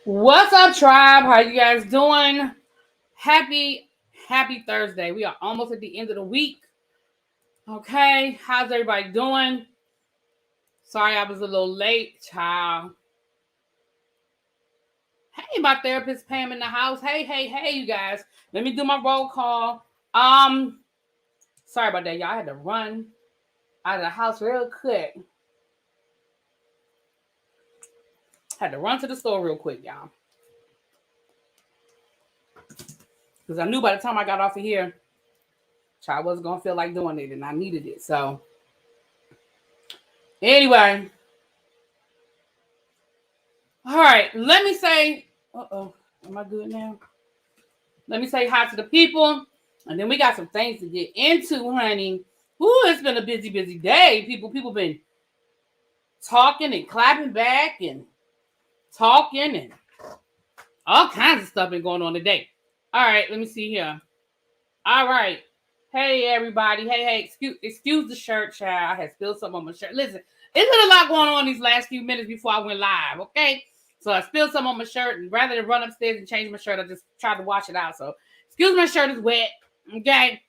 What's up, tribe? How you guys doing? Happy Thursday. We are almost at the end of the week. Okay, how's everybody doing? Sorry I was a little late, child. Hey, my therapist Pam in the house. Hey, you guys. Let me do my roll call. Sorry about that, y'all. I had to run out of the house real quick. Had to run to the store real quick, y'all. Because I knew by the time I got off of here, I wasn't going to feel like doing it, and I needed it. So, anyway. All right. Let me say, am I good now? Let me say hi to the people, and then we got some things to get into, honey. Ooh, it's been a busy day. People been talking and clapping back and talking and all kinds of stuff been going on today. All right, let me see here. All right. Hey, everybody. Hey, excuse the shirt, child. I had spilled something on my shirt. Listen, it's been a lot going on these last few minutes before I went live, okay? So I spilled some on my shirt, and rather than run upstairs and change my shirt, I just tried to wash it out. So, excuse my shirt is wet, okay?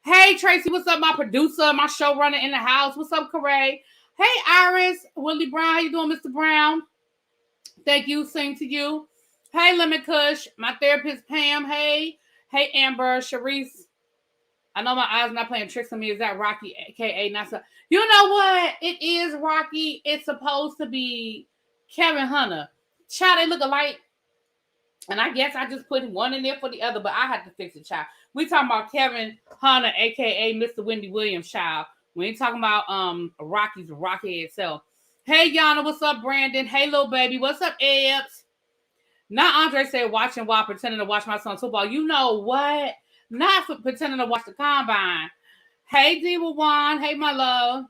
Hey, Tracy, what's up, my producer, my showrunner in the house? What's up, Kroy? Hey, Iris, Willie Brown, how you doing, Mr. Brown? Thank you, same to you. Hey, Lemon Kush, my therapist, Pam. Hey, Amber, Sharice. I know my eyes not playing tricks on me. Is that Rocky, a.k.a. not so? You know what? It is Rocky. It's supposed to be Kevin Hunter. Child, they look alike. And I guess I just put one in there for the other, but I had to fix it, child. We talking about Kevin Hunter, a.k.a. Mr. Wendy Williams, child. We ain't talking about Rocky's Rocky itself. Hey, Yana, what's up, Brandon? Hey, little baby, what's up, Ebs? Not Andre said watching while pretending to watch my son's football. You know what? Not for pretending to watch the combine. Hey, Diva Juan. Hey, my love.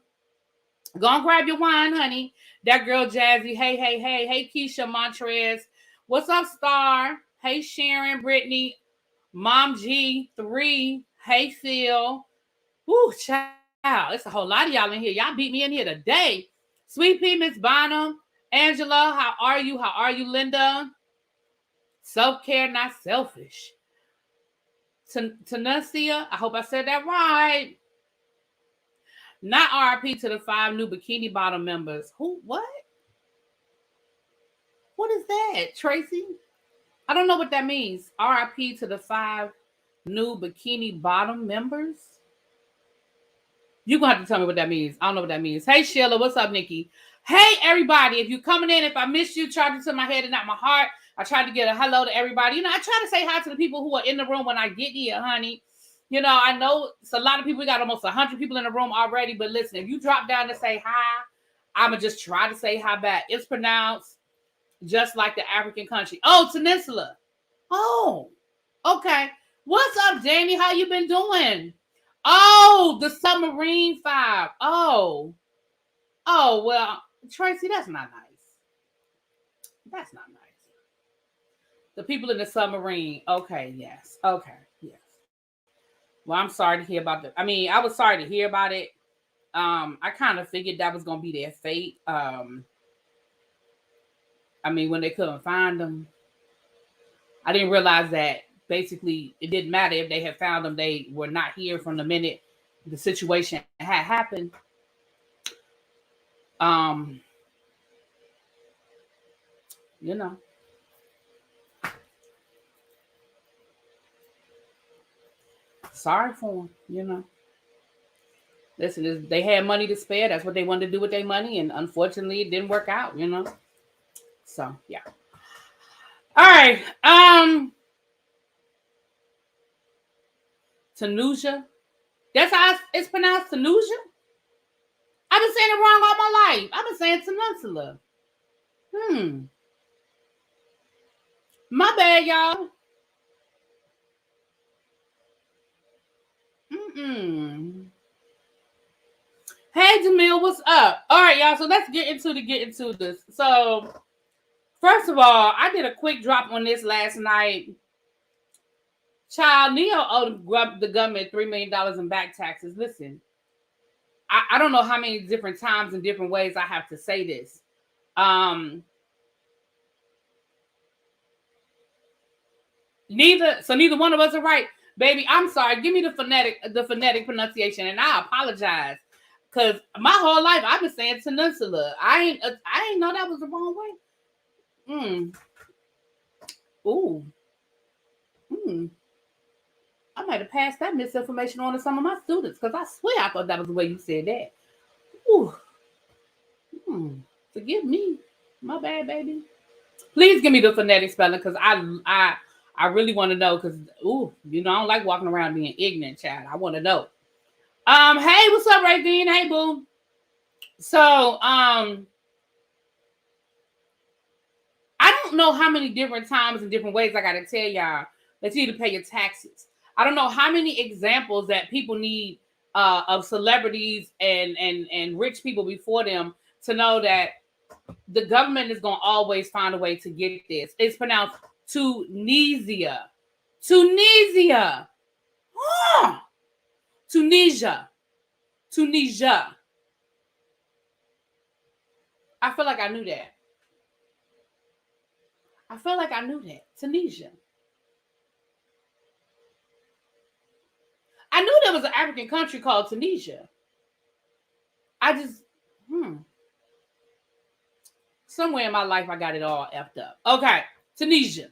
Go and grab your wine, honey. That girl, Jazzy. Hey, Keisha Montrez. What's up, Star? Hey, Sharon, Brittany. Mom G3. Hey, Phil. Woo, child. It's a whole lot of y'all in here. Y'all beat me in here today. Sweet Pea, Miss Bonham. Angela, how are you? How are you, Linda? Self-care, not selfish. Tanusia, I hope I said that right. Not RIP to the 5 new Bikini Bottom members. Who? What? What is that, Tracy? I don't know what that means. RIP to the 5 new Bikini Bottom members? You're going to have to tell me what that means. I don't know what that means. Hey, Sheila. What's up, Nikki? Hey, everybody. If you're coming in, if I missed you, charge it to my head and not my heart. I tried to get a hello to everybody. You know, I try to say hi to the people who are in the room when I get here, honey. You know, I know it's a lot of people. We got almost 100 people in the room already. But listen, if you drop down to say hi, I'm going to just try to say hi back. It's pronounced just like the African country. Oh, Peninsula. Oh, okay. What's up, Jamie? How you been doing? Oh, the Submarine 5. Oh, well, Tracy, that's not nice. That's not nice. The people in the submarine. Okay, yes. Okay, yes. Well, I'm sorry to hear about that. I mean, I was sorry to hear about it. I kind of figured that was going to be their fate. I mean, when they couldn't find them, I didn't realize that basically it didn't matter if they had found them. They were not here from the minute the situation had happened. You know. Sorry for them, you know. Listen, they had money to spare. That's what they wanted to do with their money. And unfortunately, it didn't work out, you know. So, yeah. All right. Tanuja. That's how it's pronounced, Tanuja? I've been saying it wrong all my life. I've been saying Peninsula. My bad, y'all. Hey, Jamil, what's up? All right, y'all. So let's get into this. So, first of all, I did a quick drop on this last night. Child, Neo owed the government $3 million in back taxes. Listen, I don't know how many different times and different ways I have to say this. Neither one of us are right. Baby, I'm sorry. Give me the phonetic pronunciation, and I apologize. Cause my whole life I've been saying peninsula. I ain't know that was the wrong way. Ooh. I might have passed that misinformation on to some of my students, because I swear I thought that was the way you said that. Ooh. Forgive me. My bad, baby. Please give me the phonetic spelling, because I really want to know, because I don't like walking around being ignorant, child. I want to know. Hey, what's up, Ravine? Hey, boo. So, I don't know how many different times and different ways I gotta tell y'all that you need to pay your taxes. I don't know how many examples that people need of celebrities and rich people before them to know that the government is gonna always find a way to get this. It's pronounced Tunisia. Tunisia. Tunisia. Tunisia. I feel like I knew that. Tunisia. I knew there was an African country called Tunisia. I just, somewhere in my life, I got it all effed up. Okay, Tunisia.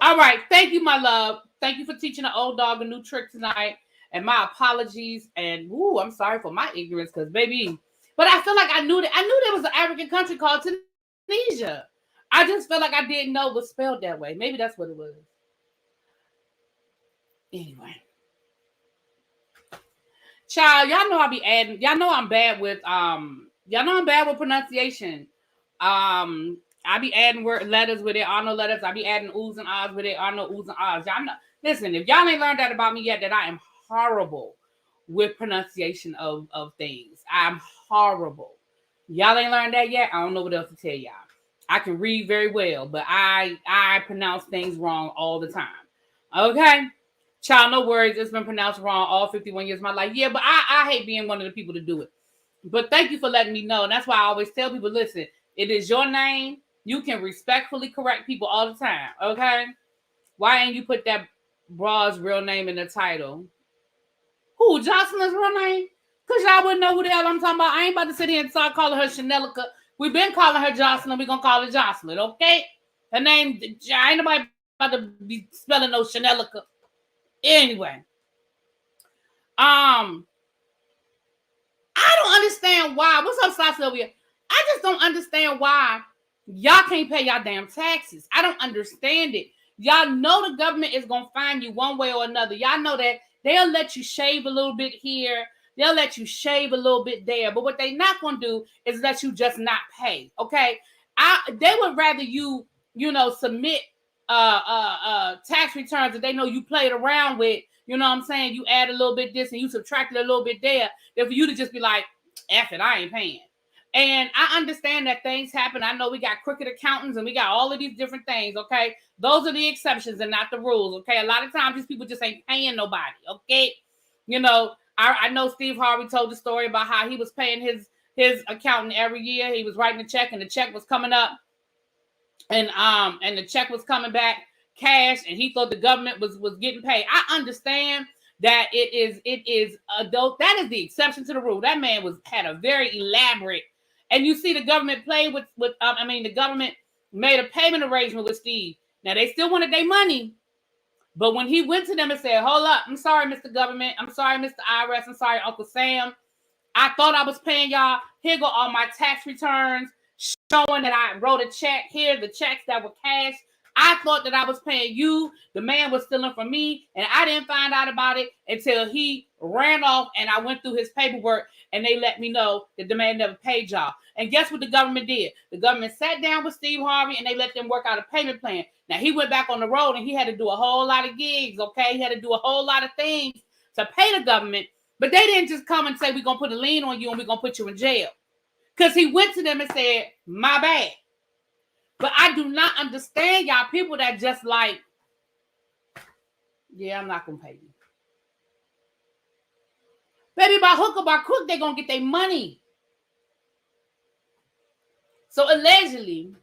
All right, thank you, my love. Thank you for teaching the old dog a new trick tonight. And my apologies. And I'm sorry for my ignorance, because baby, but I feel like I knew that. I knew there was an African country called Tunisia. I just felt like I didn't know it was spelled that way. Maybe that's what it was. Anyway. Child, y'all know I be adding. Y'all know I'm bad with pronunciation. I be adding letters with it, are no letters. I be adding oohs and ahs with it, are no oohs and ahs. Y'all know. Listen, if y'all ain't learned that about me yet, that I am horrible with pronunciation of things. I'm horrible. Y'all ain't learned that yet. I don't know what else to tell y'all. I can read very well, but I pronounce things wrong all the time. Okay. Child, no worries. It's been pronounced wrong all 51 years of my life. Yeah, but I hate being one of the people to do it. But thank you for letting me know. And that's why I always tell people, listen, it is your name. You can respectfully correct people all the time. Okay? Why ain't you put that bra's real name in the title? Who? Joseline's real name? Because y'all wouldn't know who the hell I'm talking about. I ain't about to sit here and start calling her Chanelica. We've been calling her Joseline. We're going to call her Joseline. Okay? Her name, ain't nobody about to be spelling no Chanelica. Anyway, I don't understand why. What's up, Sylvia? I just don't understand why y'all can't pay y'all damn taxes. I don't understand it. Y'all know the government is gonna find you one way or another. Y'all know that they'll let you shave a little bit here. They'll let you shave a little bit there. But what they not gonna do is let you just not pay. Okay, they would rather you submit tax returns that they know you played around with. You know what I'm saying? You add a little bit this and you subtracted a little bit there. Then for you to just be like, F it, I ain't paying. And I understand that things happen. I know we got crooked accountants and we got all of these different things, okay? Those are the exceptions and not the rules, okay? A lot of times these people just ain't paying nobody, okay? I know Steve Harvey told the story about how he was paying his accountant every year. He was writing a check and the check was coming up and the check was coming back cash, and he thought the government was getting paid. I understand that it is adult. That is the exception to the rule. That man had a very elaborate, and you see the government play with the government made a payment arrangement with Steve. Now they still wanted their money, but when he went to them and said, "Hold up, I'm sorry, Mr. Government. I'm sorry, Mr. IRS. I'm sorry, Uncle Sam. I thought I was paying y'all. Here go all my tax returns showing that I wrote a check. Here the checks that were cashed. I thought that I was paying you. The man was stealing from me, and I didn't find out about it until he ran off, and I went through his paperwork, and they let me know that the man never paid y'all." And guess what the government did? The government sat down with Steve Harvey, and they let them work out a payment plan. Now, he went back on the road, and he had to do a whole lot of gigs, okay? He had to do a whole lot of things to pay the government, but they didn't just come and say, we're going to put a lien on you, and we're going to put you in jail. Because he went to them and said, my bad. But I do not understand y'all people that just like, yeah, I'm not going to pay you. Baby, by hook or by crook, they're going to get their money. So allegedly,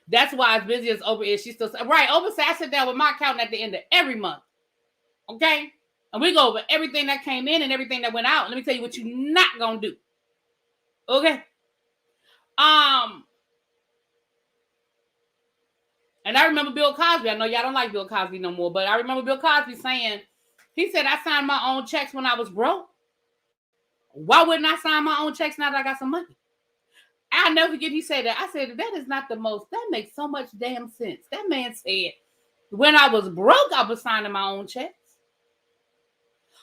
That's why as busy as Oprah is, she's still right. Oprah said, I sit down with my accountant at the end of every month. Okay? And we go over everything that came in and everything that went out. Let me tell you what you're not gonna do. Okay? And I remember Bill Cosby. I know y'all don't like Bill Cosby no more, but I remember Bill Cosby saying, he said, I signed my own checks when I was broke. Why wouldn't I sign my own checks now that I got some money? I'll never forget he said that. I said, that is not the most, that makes so much damn sense. That man said, when I was broke, I was signing my own checks.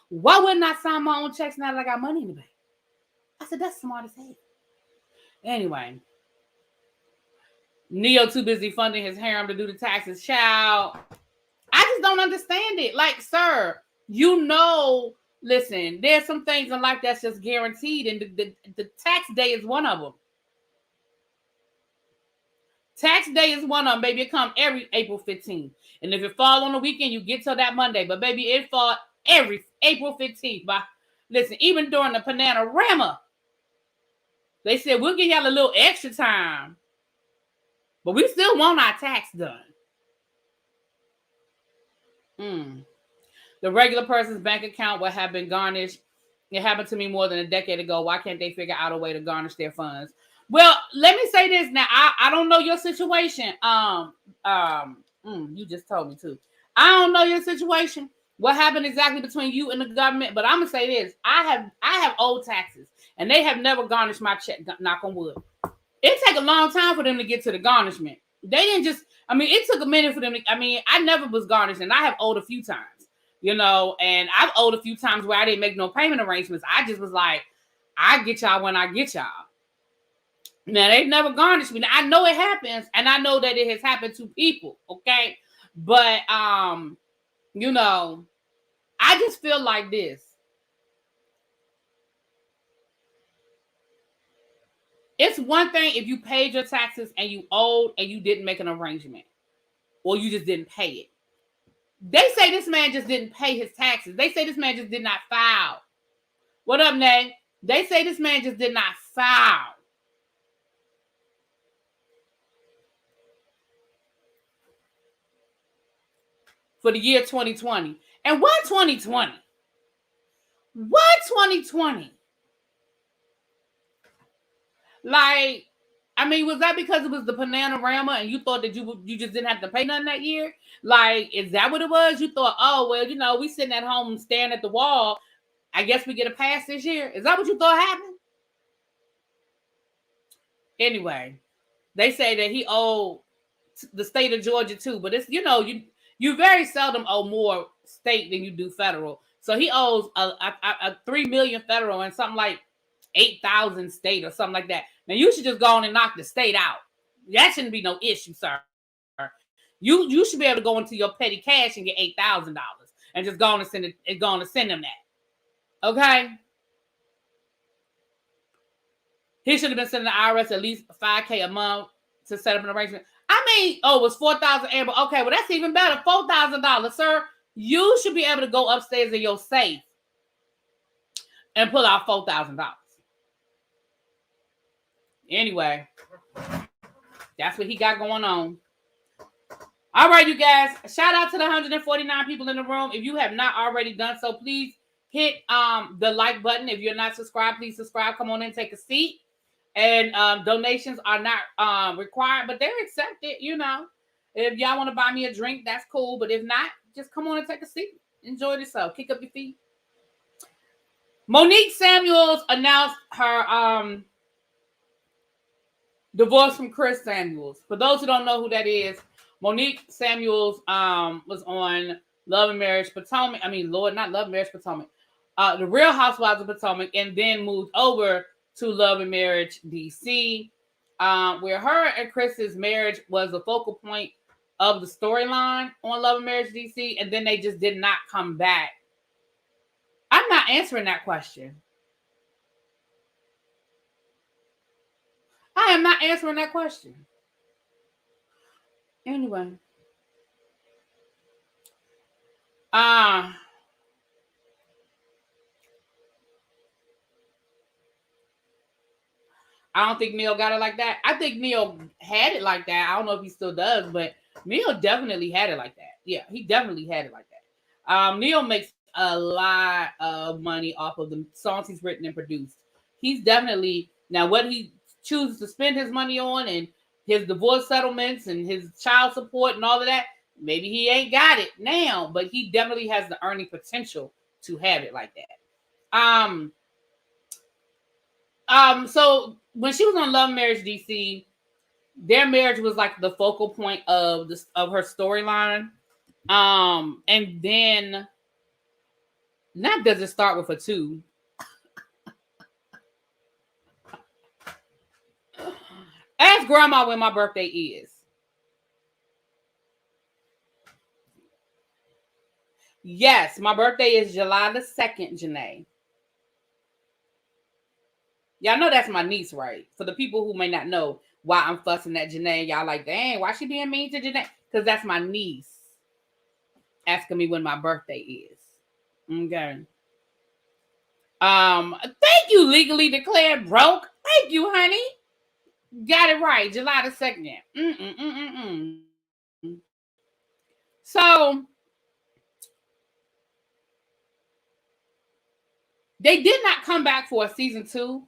Why wouldn't I sign my own checks now that I got money in the bank? I said, that's smart as hell. Anyway, Neo too busy funding his harem to do the taxes. Child, I just don't understand it. Like, sir, listen, there's some things in life that's just guaranteed, and the tax day is one of them. Tax day is one of them, baby. It comes every April 15th. And if it fall on the weekend, you get till that Monday. But, baby, it fall every April 15th. Listen, even during the Panorama, they said, we'll give y'all a little extra time. But we still want our tax done. The regular person's bank account will have been garnished. It happened to me more than a decade ago. Why can't they figure out a way to garnish their funds? Well, let me say this now. I don't know your situation. You just told me too. I don't know your situation. What happened exactly between you and the government? But I'm gonna say this: I have old taxes, and they have never garnished my check. Knock on wood. It take a long time for them to get to the garnishment. They didn't just. I mean, it took a minute for them. I never was garnished, and I have owed a few times. And I've owed a few times where I didn't make no payment arrangements. I just was like, I get y'all when I get y'all. Now, they've never garnished me. Now, I know it happens, and I know that it has happened to people, okay? But, I just feel like this. It's one thing if you paid your taxes and you owed and you didn't make an arrangement, or you just didn't pay it. They say this man just didn't pay his taxes. They say this man just did not file. What up, Nay? They say this man just did not file. For the year 2020. And why 2020? Why 2020? Like, I mean, was that because it was the Panorama and you thought that you just didn't have to pay nothing that year? Like, is that what it was? You thought, oh, well, we sitting at home staring at the wall. I guess we get a pass this year. Is that what you thought happened? Anyway, they say that he owed the state of Georgia too, but it's, you very seldom owe more state than you do federal. So he owes a $3 million federal and something like 8,000 state or something like that. Now you should just go on and knock the state out. That shouldn't be no issue, sir. You should be able to go into your petty cash and get $8,000 and just go on and send it. Go on and send them that. Okay. He should have been sending the IRS at least $5,000 a month to set up an arrangement. I mean, it was $4,000 annual. Okay, well, that's even better. $4,000, sir. You should be able to go upstairs in your safe and pull out $4,000. Anyway, that's what he got going on. All right, you guys. Shout out to the 149 people in the room. If you have not already done so, please hit the like button. If you're not subscribed, please subscribe. Come on in, take a seat. And donations are not required, but they're accepted, If y'all want to buy me a drink, that's cool. But if not, just come on and take a seat. Enjoy yourself. Kick up your feet. Monique Samuels announced her divorce from Chris Samuels. For those who don't know who that is, Monique Samuels was on Love and Marriage Potomac. I mean, not Love and Marriage Potomac. The Real Housewives of Potomac, and then moved over to Love and Marriage DC, where her and Chris's marriage was the focal point of the storyline on Love and Marriage DC, and then they just did not come back. I'm not answering that question. I am not answering that question. Anyway. I don't think Neil got it like that. I think Neil had it like that. I don't know if he still does, but Neil definitely had it like that. Yeah, he definitely had it like that. Neil makes a lot of money off of the songs he's written and produced. He's definitely, now what he chooses to spend his money on and his divorce settlements and his child support and all of that, maybe he ain't got it now, but he definitely has the earning potential to have it like that. So when she was on Love Marriage DC, their marriage was like the focal point of her storyline. And then not does it start with a 2. Ask grandma when my birthday is. Yes, my birthday is July the 2nd, Janae. Y'all know that's my niece, right? For the people who may not know why I'm fussing at Janae, y'all like, dang, why she being mean to Janae? Because that's my niece asking me when my birthday is. Okay. Thank you, legally declared broke. Thank you, honey. Got it right, July the 2nd. So they did not come back for a season 2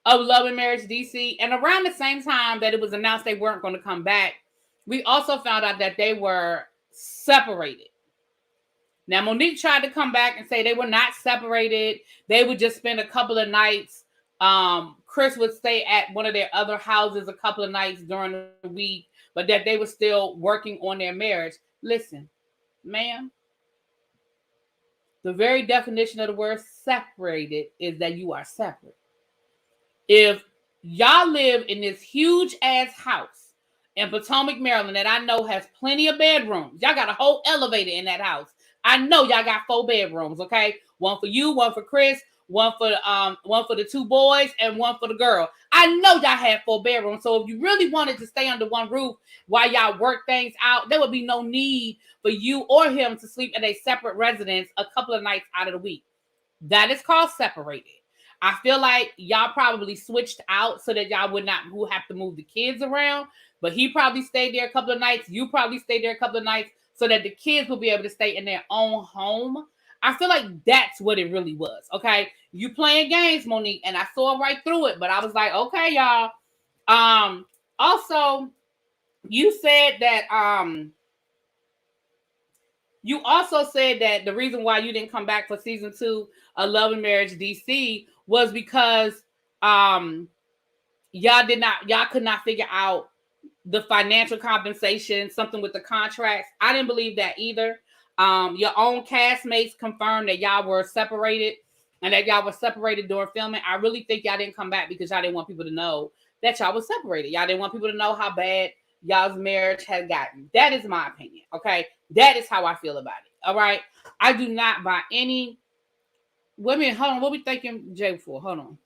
of Love and Marriage DC. And around the same time that it was announced they weren't going to come back, we also found out that they were separated. Now, Monique tried to come back and say they were not separated. They would just spend a couple of nights. Chris would stay at one of their other houses a couple of nights during the week, but that they were still working on their marriage. Listen, ma'am, the very definition of the word separated is that you are separate. If y'all live in this huge ass house in Potomac, Maryland, that I know has plenty of bedrooms, y'all got a whole elevator in that house. I know y'all got 4 bedrooms, okay? One for you, one for Chris, one for the 2 boys, and one for the girl. I know y'all had 4 bedrooms. So if you really wanted to stay under one roof while y'all work things out, there would be no need for you or him to sleep at a separate residence a couple of nights out of the week. That is called separated. I feel like y'all probably switched out so that y'all would not have to move the kids around. But he probably stayed there a couple of nights. You probably stayed there a couple of nights so that the kids will be able to stay in their own home. I feel like that's what it really was. Okay. You playing games, Monique, and I saw right through it, but I was like, okay, y'all. Also, you said that you also said that the reason why you didn't come back for season 2 of Love and Marriage DC was because y'all could not figure out the financial compensation, something with the contracts. I didn't believe that either. Your own castmates confirmed that y'all were separated and that y'all were separated during filming. I really think y'all didn't come back because y'all didn't want people to know that y'all was separated. Y'all didn't want people to know how bad y'all's marriage had gotten. That is my opinion. Okay. That is how I feel about it. All right. I do not buy any. Wait a minute. Hold on. What we thinking Jay for? Hold on.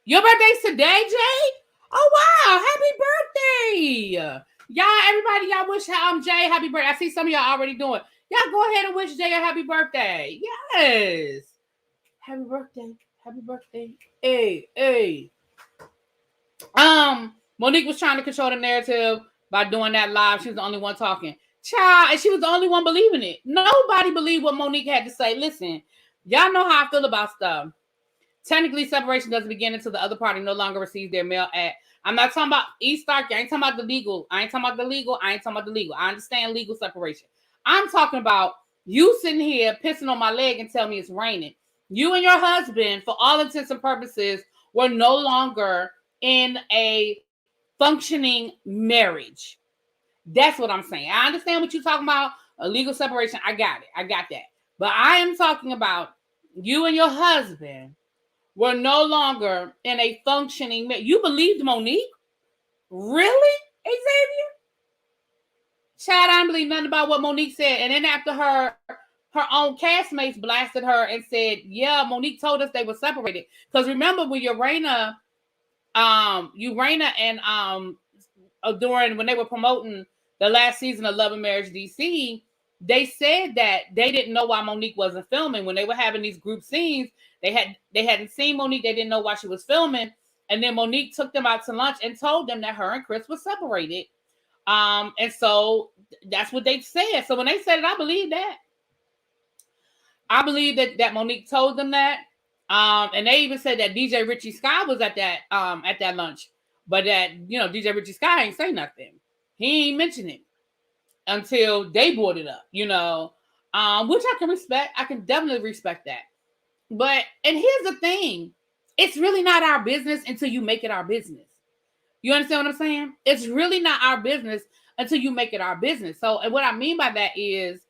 Your birthday's today, Jay? Oh, wow. Happy birthday. Y'all, everybody, y'all wish Jay happy birthday. I see some of y'all already doing. Y'all go ahead and wish Jay a happy birthday. Yes. Happy birthday. Happy birthday. Hey. Monique was trying to control the narrative by doing that live. She was the only one talking. Child, and she was the only one believing it. Nobody believed what Monique had to say. Listen, y'all know how I feel about stuff. Technically, separation doesn't begin until the other party no longer receives their mail at. I'm not talking about East Stark. I ain't talking about the legal. I ain't talking about the legal. I understand legal separation. I'm talking about you sitting here pissing on my leg and tell me it's raining. You and your husband, for all intents and purposes, were no longer in a functioning marriage. That's what I'm saying. I understand what you're talking about. A legal separation. I got it. I got that. But I am talking about you and your husband were no longer in a functioning marriage. You believed Monique? Really, Xavier? Chad, I don't believe nothing about what Monique said. And then after her own castmates blasted her and said, yeah, Monique told us they were separated. Because remember when Urana and during when they were promoting the last season of Love and Marriage DC, they said that they didn't know why Monique wasn't filming when they were having these group scenes. They hadn't seen Monique. They didn't know why she was filming. And then Monique took them out to lunch and told them that her and Chris were separated. And so that's what they said. So when they said it, I believe that. I believe that Monique told them that. And they even said that DJ Richie Sky was at that lunch, but that, you know, DJ Richie Sky ain't say nothing. He ain't mention it until they brought it up, you know, which I can respect. I can definitely respect that. But, and here's the thing, it's really not our business until you make it our business. You understand what I'm saying? It's really not our business until you make it our business. So, and what I mean by that is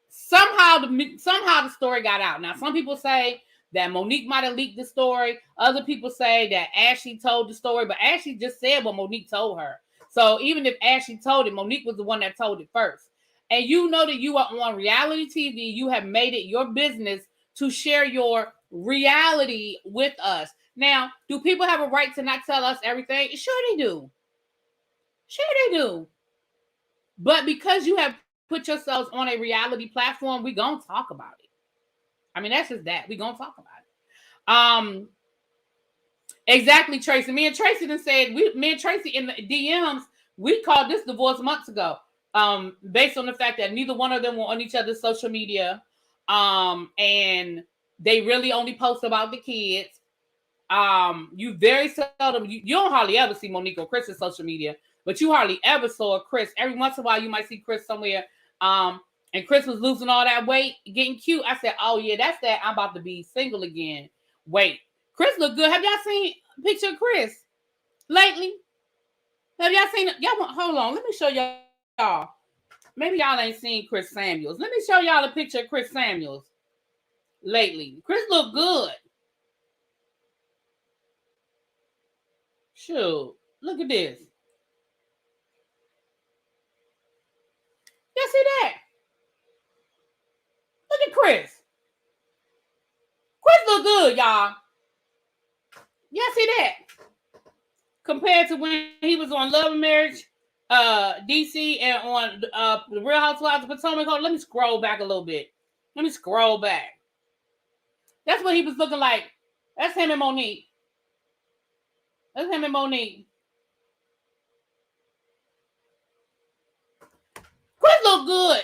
somehow the story got out. Now, some people say that Monique might have leaked the story. Other people say that Ashley told the story, but Ashley just said what Monique told her. So even if Ashley told it, Monique was the one that told it first. And you know that you are on reality TV. You have made it your business to share your reality with us. Now, do people have a right to not tell us everything? Sure they do. Sure they do. But because you have put yourselves on a reality platform, we gonna talk about it. I mean, that's just that. We gonna talk about it. Exactly, Tracy. Me and Tracy done said, me and Tracy in the DMs, we called this divorce months ago. Based on the fact that neither one of them were on each other's social media. And they really only post about the kids. You very seldom, you don't hardly ever see Monique or Chris's social media, but you hardly ever saw Chris. Every once in a while, you might see Chris somewhere. And Chris was losing all that weight, getting cute. I said, oh yeah, that's that. I'm about to be single again. Wait, Chris look good. Have y'all seen a picture of Chris lately? Have y'all seen it? Y'all want, hold on. Let me show y'all. Maybe y'all ain't seen Chris Samuels. Let me show y'all a picture of Chris Samuels lately. Chris look good. Shoot, look at this. Y'all see that? Look at Chris. Chris look good, y'all. Y'all see that? Compared to when he was on Love and Marriage, DC, and on the Real Housewives of Potomac. Let me scroll back a little bit. Let me scroll back. That's what he was looking like. That's him and Monique. That's him and Monique. Chris look good.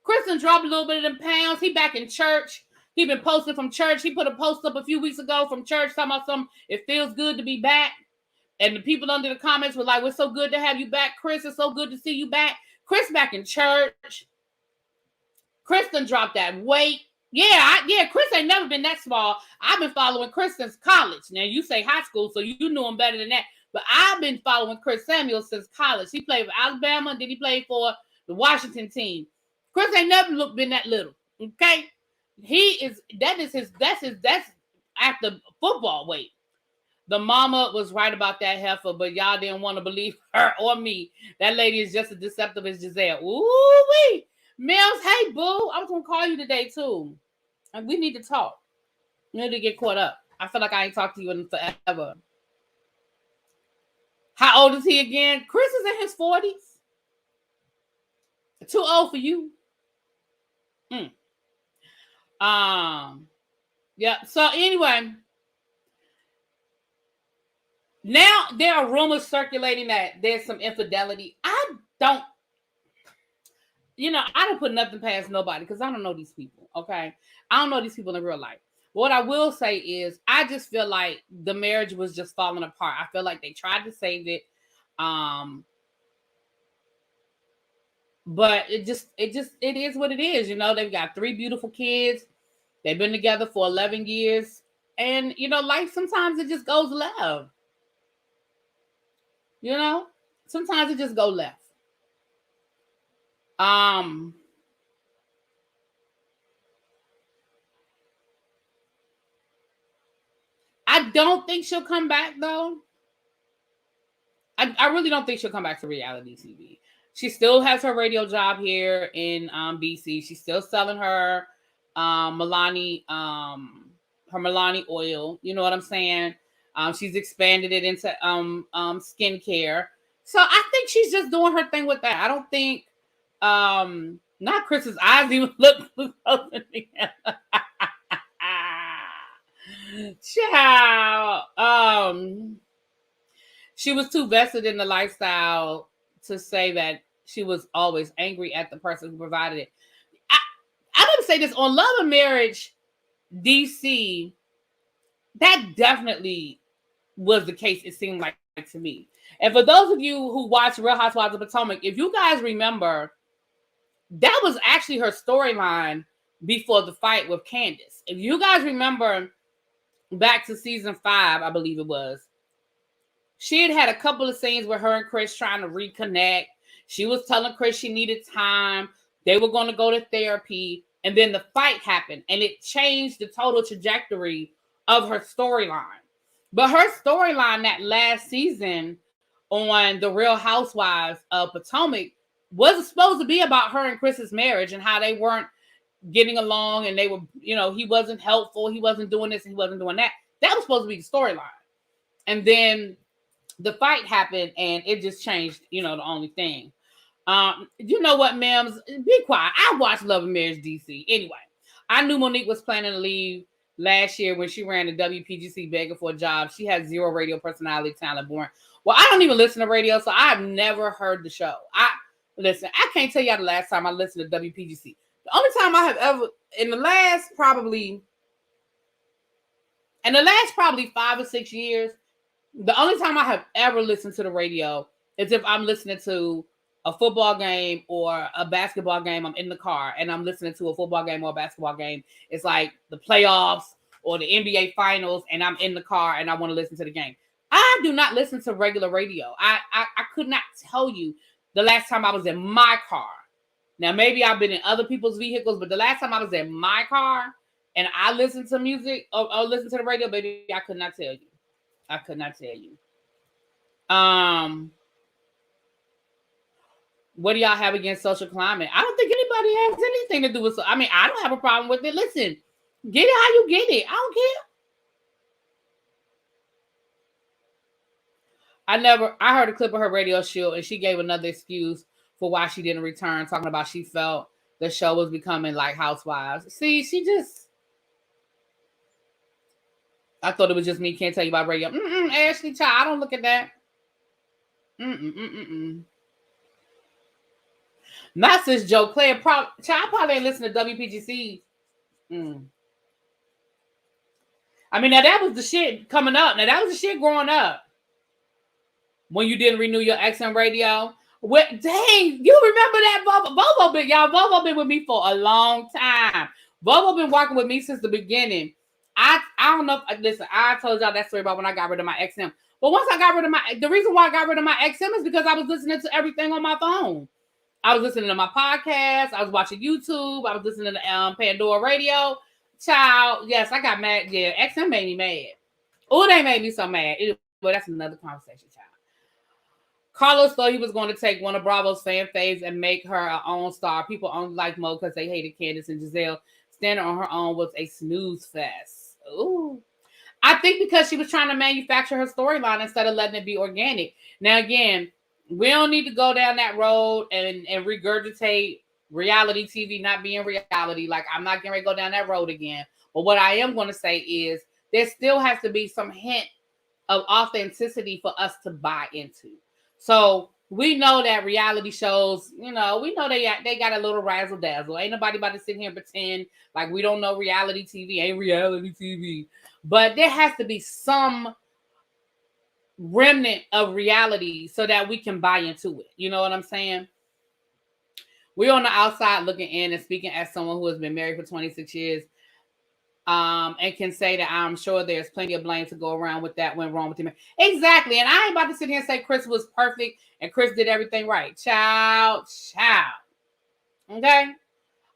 Chris done dropped a little bit of them pounds. He back in church. He been posting from church. He put a post up a few weeks ago from church talking about something. It feels good to be back. And the people under the comments were like, we're so good to have you back, Chris. It's so good to see you back. Chris back in church. Chris done dropped that weight. Yeah, Chris ain't never been that small. I've been following Chris since college. Now, you say high school, so you knew him better than that. But I've been following Chris Samuels since college. He played for Alabama, and then he played for the Washington team. Chris ain't never been that little. Okay? That's after football weight. The mama was right about that heifer, but y'all didn't want to believe her or me. That lady is just as deceptive as Giselle. Ooh-wee. Mills, hey, boo. I was going to call you today, too. And we need to talk. We need to get caught up. I feel like I ain't talked to you in forever. How old is he again? Chris is in his 40s. Too old for you. Yeah. So anyway, now there are rumors circulating that there's some infidelity. I don't put nothing past nobody because I don't know these people. Okay. I don't know these people in real life. What I will say is I just feel like the marriage was just falling apart. I feel like they tried to save it. But it is what it is. They've got 3 beautiful kids. They've been together for 11 years. And, life sometimes it just goes left. Sometimes it just goes left. I don't think she'll come back, though. I really don't think she'll come back to reality TV. She still has her radio job here in BC. She's still selling her Milani oil. You know what I'm saying? She's expanded it into skincare. So I think think she's just doing her thing with that. I don't think not Chris's eyes even look close together. Child. She was too vested in the lifestyle to say that she was always angry at the person who provided it. I'm going to say this on Love and Marriage DC, that definitely was the case, it seemed like to me. And for those of you who watch Real Housewives of Potomac, if you guys remember, that was actually her storyline before the fight with Candace. If you guys remember back to season 5, I believe it was, she had a couple of scenes with her and Chris trying to reconnect. She was telling Chris she needed time. They were going to go to therapy. And then the fight happened. And it changed the total trajectory of her storyline. But her storyline that last season on The Real Housewives of Potomac was supposed to be about her and Chris's marriage and how they weren't getting along. And they were, he wasn't helpful. He wasn't doing this and he wasn't doing that. That was supposed to be the storyline. And then the fight happened and it just changed, the only thing. You know what, Mims? Be quiet. I watched Love and Marriage DC. Anyway, I knew Monique was planning to leave last year when she ran the WPGC begging for a job. She has zero radio personality, talent, born. Well, I don't even listen to radio, so I've never heard the show. I can't tell y'all the last time I listened to WPGC. The only time I have ever, in the last probably 5 or 6 years, the only time I have ever listened to the radio is if I'm listening to a football game or a basketball game. I'm in the car and I'm listening to a football game or a basketball game. It's like the playoffs or the NBA finals and I'm in the car and I want to listen to the game. I do not listen to regular radio. I could not tell you the last time I was in my car. Now, maybe I've been in other people's vehicles, but the last time I was in my car and I listened to music or listened to the radio, baby, I could not tell you. I could not tell you. What do y'all have against social climate? I don't think anybody has anything to do with. I don't have a problem with it. Listen, get it how you get it. I don't care. I heard a clip of her radio show and she gave another excuse for why she didn't return, talking about she felt the show was becoming like Housewives. See, I thought it was just me. Can't tell you about radio. Ashley, child, I don't look at that. Not since Joe Claire. Child, I probably ain't listen to WPGC. Now that was the shit coming up. Now, that was the shit growing up. When you didn't renew your XM radio. Dang, you remember that Bobo been, y'all. Bobo been with me for a long time. Bobo been working with me since the beginning. I don't know. Listen, I told y'all that story about when I got rid of my XM. But once I got rid of the reason why I got rid of my XM is because I was listening to everything on my phone. I was listening to my podcast. I was watching YouTube. I was listening to Pandora Radio. Child, yes, I got mad. Yeah, XM made me mad. Oh, they made me so mad. But that's another conversation, child. Carlos thought he was going to take one of Bravo's fan faves and make her her own star. People only like Mo because they hated Candace and Giselle. Standing on her own was a snooze fest. Ooh. I think because she was trying to manufacture her storyline instead of letting it be organic. Now, again, we don't need to go down that road and regurgitate reality TV not being reality. Like, I'm not going to go down that road again. But what I am going to say is there still has to be some hint of authenticity for us to buy into. So we know that reality shows, we know they got a little razzle dazzle. Ain't nobody about to sit here and pretend like we don't know reality TV ain't reality TV. But there has to be some remnant of reality so that we can buy into it. You know what I'm saying? We're on the outside looking in and speaking as someone who has been married for 26 years. And can say that I'm sure there's plenty of blame to go around with that went wrong with him. Exactly. And I ain't about to sit here and say Chris was perfect and Chris did everything right. Child. Okay.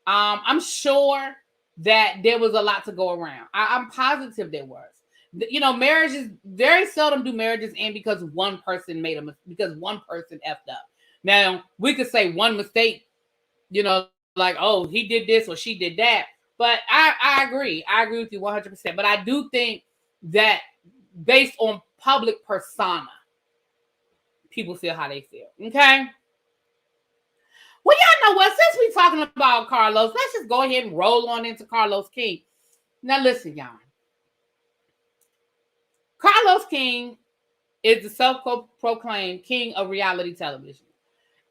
I'm sure that there was a lot to go around. I'm positive there was. Marriages, very seldom do marriages end because one person because one person effed up. Now, we could say one mistake, like, oh, he did this or she did that. But I agree. I agree with you 100%. But I do think that based on public persona, people feel how they feel. Okay. Well, y'all know what? Since we talking about Carlos, let's just go ahead and roll on into Carlos King. Now, listen, y'all. Carlos King is the self-proclaimed king of reality television.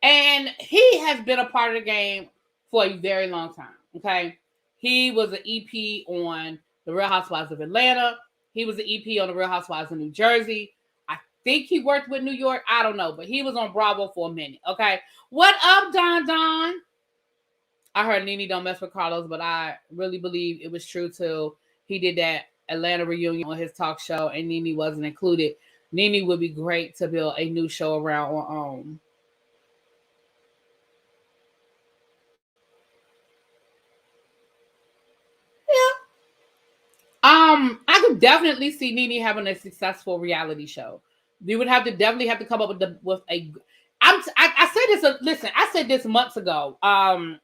And he has been a part of the game for a very long time, okay? He was an EP on The Real Housewives of Atlanta. He was an EP on The Real Housewives of New Jersey. I think he worked with New York. I don't know, but he was on Bravo for a minute, okay? What up, Don Don? I heard Nene don't mess with Carlos, but I really believe it was true till he did that Atlanta reunion on his talk show and Nene wasn't included. Nene would be great to build a new show around on I could definitely see Nene having a successful reality show. You would have to definitely have to come up with a. I said this. Listen, I said this months ago. I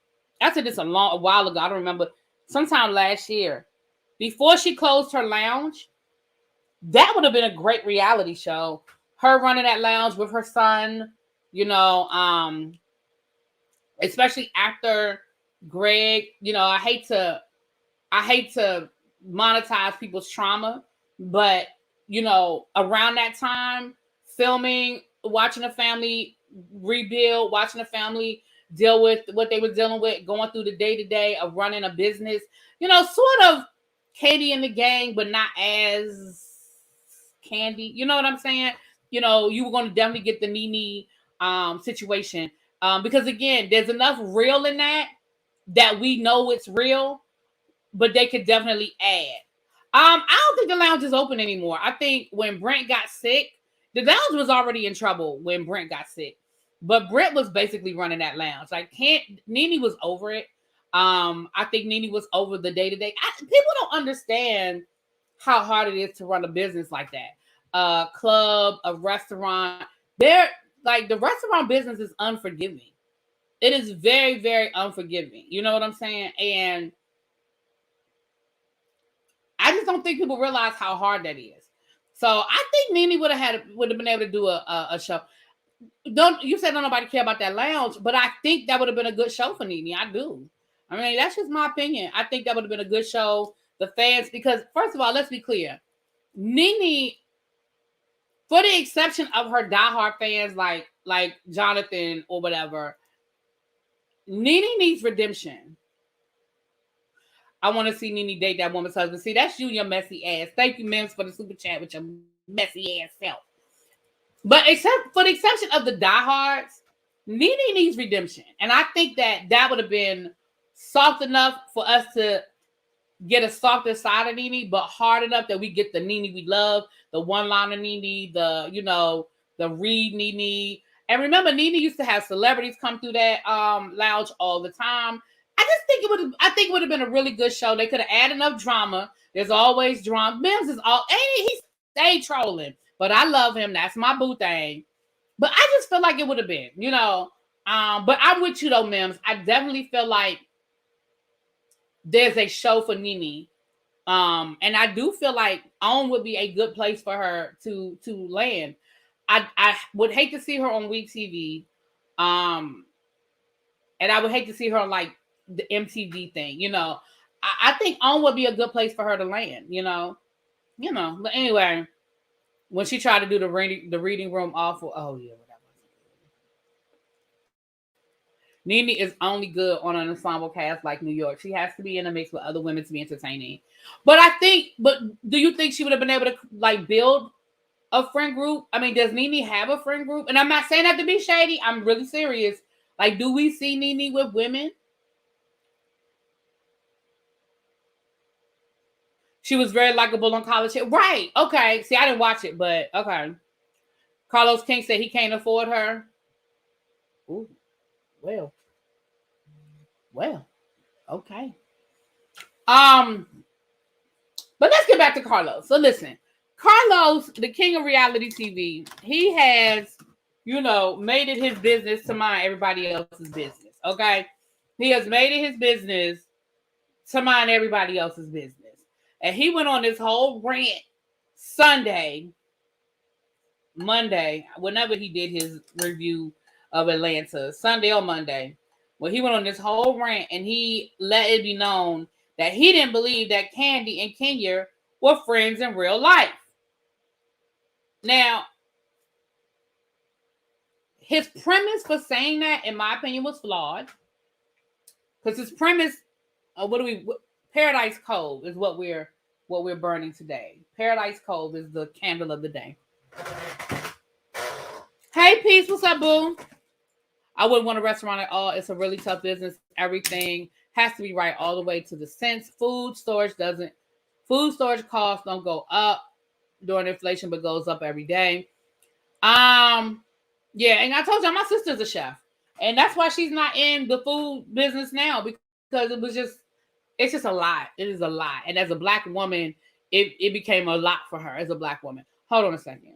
said this a while ago. I don't remember. Sometime last year, before she closed her lounge, that would have been a great reality show. Her running that lounge with her son. You know, especially after Greg. You know, I hate to monetize people's trauma, but you know, around that time, filming, watching a family rebuild, watching a family deal with what they were dealing with, going through the day-to-day of running a business, you know, sort of Katie and the gang, but not as Candy. You know what I'm saying? You know, you were going to definitely get the Nene situation. Because again, there's enough real in that we know it's real, but they could definitely add. I don't think the lounge is open anymore. I think when Brent got sick, the lounge was already in trouble when Brent got sick. But Brent was basically running that lounge. Like Nene was over it. I think Nene was over the day-to-day. People don't understand how hard it is to run a business like that. A club, a restaurant. They're like the restaurant business is unforgiving. It is very, very unforgiving. You know what I'm saying? And I just don't think people realize how hard that is. So I think Nene would have been able to do a show. You said don't nobody care about that lounge, but I think that would have been a good show for Nene. I do. I mean, that's just my opinion. I think that would have been a good show. The fans, because first of all, let's be clear. Nene, for the exception of her diehard fans like Jonathan or whatever, Nene needs redemption. I want to see Nene date that woman's husband. See, that's you, your messy ass. Thank you, Mims, for the super chat with your messy ass self. But except for the exception of the diehards, Nene needs redemption. And I think that would have been soft enough for us to get a softer side of Nene, but hard enough that we get the Nene we love, the one-liner Nene, the Reed Nene. And remember, Nene used to have celebrities come through that lounge all the time. I think it would have been a really good show. They could have added enough drama. There's always drama. Mims is he stay trolling, but I love him. That's my boo thing. But I just feel like it would have been, you know. But I'm with you though, Mims. I definitely feel like there's a show for Nene. And I do feel like OWN would be a good place for her to land. I would hate to see her on Week TV. And I would hate to see her on like the MTV thing, you know. I think OWN would be a good place for her to land, you know. But anyway, when she tried to do the reading room awful, oh yeah, that wasn't good. Nene is only good on an ensemble cast like New York. She has to be in a mix with other women to be entertaining. But do you think she would have been able to like build a friend group? I mean, does Nene have a friend group? And I'm not saying that to be shady. I'm really serious. Like, do we see Nene with women? She was very likable on College Hill. Right. Okay. See, I didn't watch it, but okay. Carlos King said he can't afford her. Ooh. Well. Okay. But let's get back to Carlos. So listen, Carlos, the king of reality TV, he has, made it his business to mind everybody else's business. Okay. He has made it his business to mind everybody else's business. And he went on this whole rant Sunday Monday, whenever he did his review of Atlanta, Sunday or Monday, where he went on this whole rant and he let it be known that he didn't believe that Kandi and Kenya were friends in real life. Now, his premise for saying that, in my opinion, was flawed. Because his premise, Paradise Cove is what we're burning today. Paradise Cove is the candle of the day. Hey, Peace, what's up, boo? I wouldn't want a restaurant at all. It's a really tough business. Everything has to be right all the way to the cents. Food storage costs don't go up during inflation, but goes up every day. Yeah, and I told you my sister's a chef. And that's why she's not in the food business now, because it's just a lot. It is a lot. And as a Black woman, it became a lot for her as a Black woman. Hold on a second.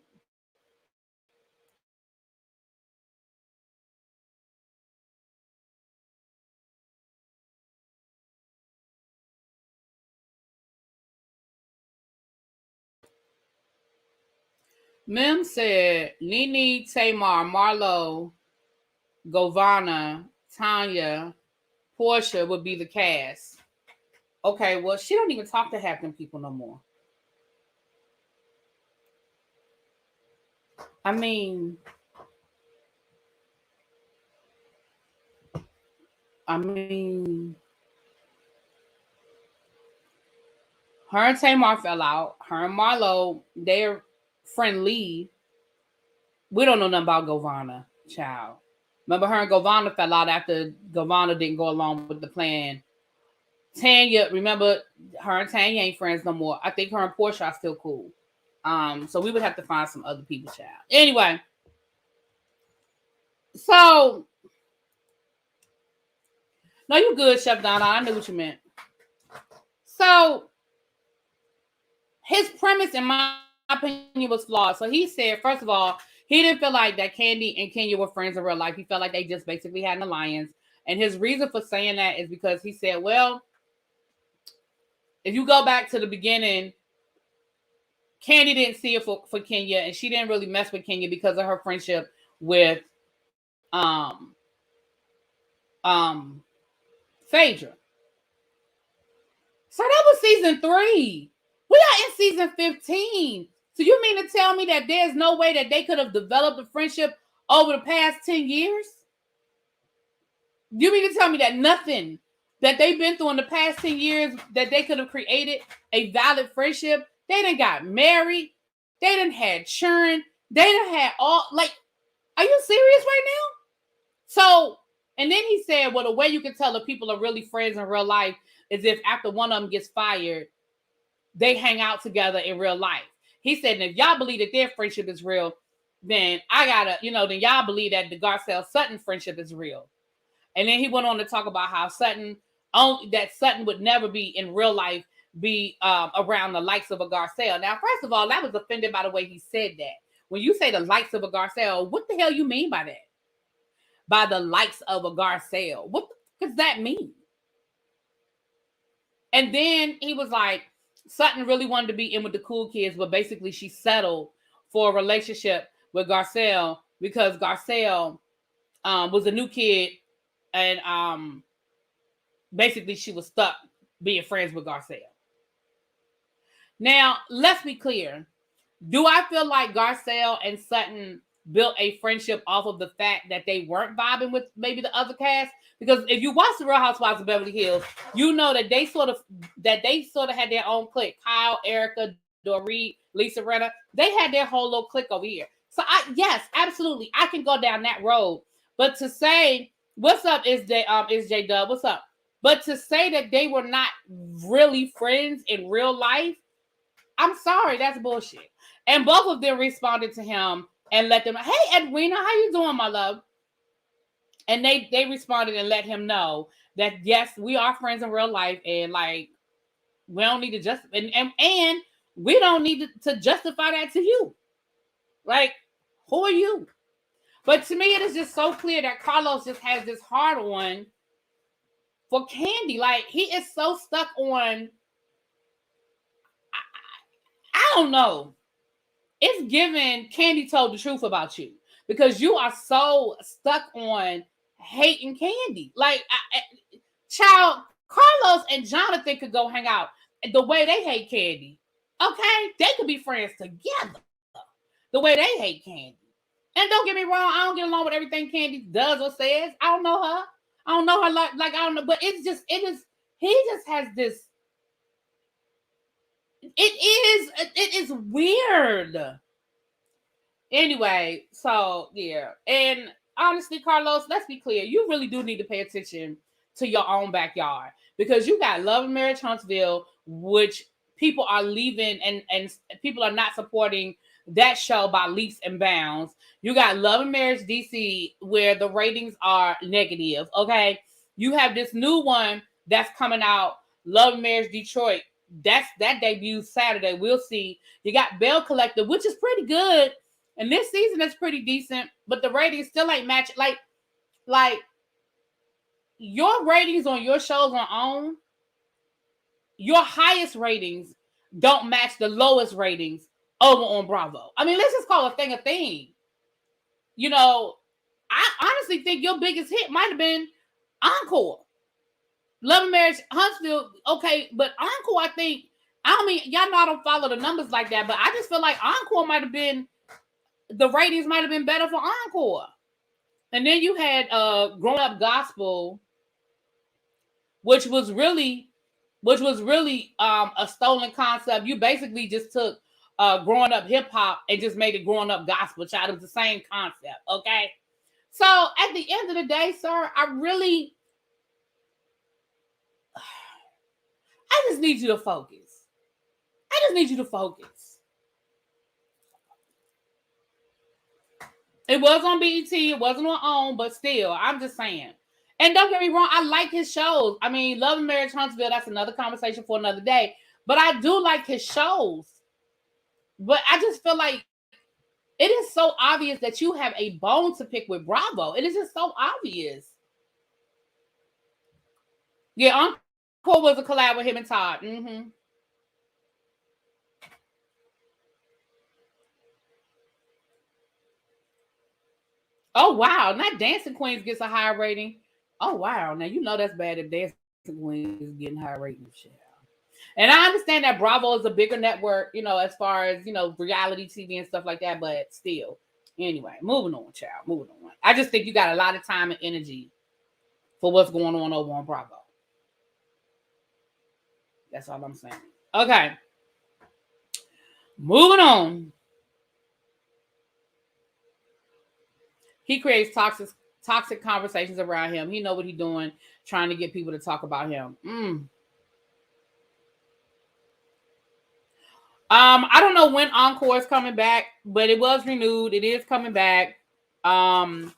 Mim said, Nene, Tamar, Marlo, Govana, Tanya, Portia would be the cast. Okay, well, she don't even talk to half them people no more. I mean, her and Tamar fell out. Her and Marlo, they're friendly. We don't know nothing about Govana, child. Remember, her and Govana fell out after Govana didn't go along with the plan. Tanya, remember, her and Tanya ain't friends no more. I think her and Portia are still cool. So we would have to find some other people, child. Anyway, so no, you good, Chef Donna. I knew what you meant. So his premise, in my opinion, was flawed. So he said, first of all, he didn't feel like that Kandi and Kenya were friends in real life. He felt like they just basically had an alliance. And his reason for saying that is because he said, well, if you go back to the beginning, Kandi didn't see it for Kenya, and she didn't really mess with Kenya because of her friendship with Phaedra. So that was season 3. We are in season 15. So you mean to tell me that there's no way that they could have developed a friendship over the past 10 years? You mean to tell me that nothing that they've been through in the past 10 years that they could have created a valid friendship? They done got married. They done had children. They done had all, like, are you serious right now? So, and then he said, well, the way you can tell if people are really friends in real life is if after one of them gets fired, they hang out together in real life. He said, and if y'all believe that their friendship is real, then then y'all believe that the Garcelle-Sutton friendship is real. And then he went on to talk about how Sutton would never be in real life be around the likes of a Garcelle. Now, first of all, I was offended by the way he said that. When you say the likes of a Garcelle, what the hell you mean by that? By the likes of a Garcelle. What does that mean? And then he was like, Sutton really wanted to be in with the cool kids, but basically she settled for a relationship with Garcelle because Garcelle was a new kid, and basically she was stuck being friends with Garcelle. Now, let's be clear. Do I feel like Garcelle and Sutton built a friendship off of the fact that they weren't vibing with maybe the other cast? Because if you watch the Real Housewives of Beverly Hills, you know that they sort of had their own clique. Kyle, Erica, Dorit, Lisa Rinna, they had their whole little clique over here. So yes, absolutely, I can go down that road. But to say, what's up is J Dub, what's up? But to say that they were not really friends in real life, I'm sorry, that's bullshit. And both of them responded to him and let them, hey, Edwina, how you doing, my love? And they responded and let him know that, yes, we are friends in real life. And, like, we don't need to and we don't need to justify that to you. Like, who are you? But to me, it is just so clear that Carlos just has this hard on for Kandi. Like, he is so stuck on, I don't know. it's given Candy told the truth about you because you are so stuck on hating Candy. Like, child, Carlos and Jonathan could go hang out the way they hate Candy. Okay, they could be friends together the way they hate Candy. And don't get me wrong, I don't get along with everything Candy does or says. I don't know her. I don't know her like I don't know, but he just has this. It is weird. Anyway, so yeah. And honestly, Carlos, let's be clear. You really do need to pay attention to your own backyard because you got Love and Marriage Huntsville, which people are leaving and people are not supporting that show by leaps and bounds. You got Love and Marriage DC where the ratings are negative. Okay. You have this new one that's coming out, Love and Marriage Detroit. That debuts Saturday. We'll see. You got Bell Collective, which is pretty good. And this season is pretty decent, but the ratings still ain't matching. Like your ratings on your shows on OWN, your highest ratings don't match the lowest ratings over on Bravo. I mean, let's just call a thing a thing. You know, I honestly think your biggest hit might have been Encore. Love and Marriage Huntsville, okay, but Encore, I think, I don't mean, y'all know I don't follow the numbers like that, but I just feel like Encore might have been, the ratings might have been better for Encore. And then you had Grown Up Gospel, which was really a stolen concept. You basically just took growing up hip hop and just made it growing up gospel, child. It was the same concept, okay? So at the end of the day, sir, I just need you to focus. I just need you to focus. It was on BET, it wasn't on OWN, but still, I'm just saying. And don't get me wrong, I like his shows. I mean, Love and Marriage Huntsville, that's another conversation for another day. But I do like his shows. But I just feel like it is so obvious that you have a bone to pick with Bravo. It is just so obvious. Yeah, Encore was a collab with him and Todd. Mm-hmm. Oh, wow. Not Dancing Queens gets a higher rating. Oh, wow. Now, you know that's bad if Dancing Queens is getting high ratings. And I understand that Bravo is a bigger network, you know, as far as, you know, reality TV and stuff like that, but still. Anyway, moving on, child. Moving on. I just think you got a lot of time and energy for what's going on over on Bravo. That's all I'm saying. Okay. Moving on. He creates toxic conversations around him. He know what he's doing, trying to get people to talk about him. I don't know when Encore is coming back, but it was renewed. It is coming back. But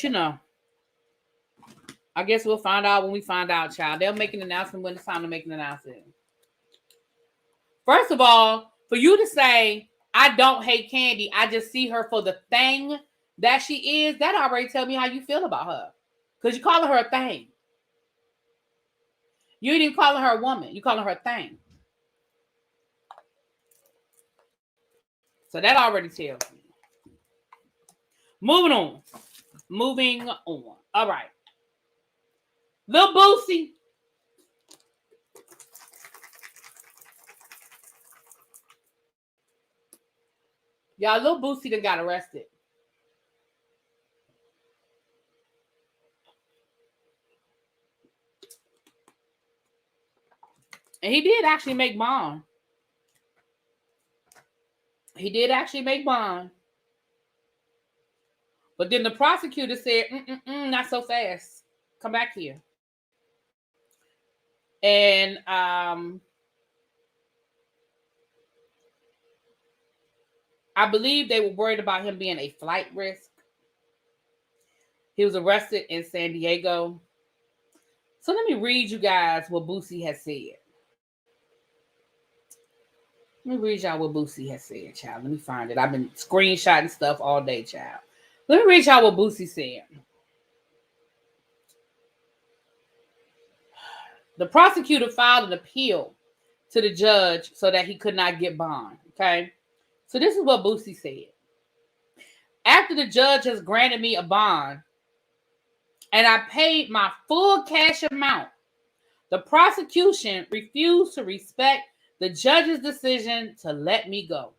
you know, I guess we'll find out when we find out, child. They'll make an announcement when it's time to make an announcement. First of all, for you to say, I don't hate Candy, I just see her for the thing that she is, that already tell me how you feel about her. Because you're calling her a thing. You ain't even calling her a woman. You're calling her a thing. So that already tells me. Moving on. All right. Lil Boosie. Y'all, Lil Boosie done got arrested. And he did actually make bond. But then the prosecutor said, not so fast. Come back here. And I believe they were worried about him being a flight risk. He was arrested in San Diego. So let me read you guys what Boosie has said. Let me read y'all what Boosie has said, child. Let me find it. I've been screenshotting stuff all day, child. Let me read y'all what Boosie said. The prosecutor filed an appeal to the judge so that he could not get bond. Okay. So this is what Boosie said. After the judge has granted me a bond and I paid my full cash amount, the prosecution refused to respect the judge's decision to let me go.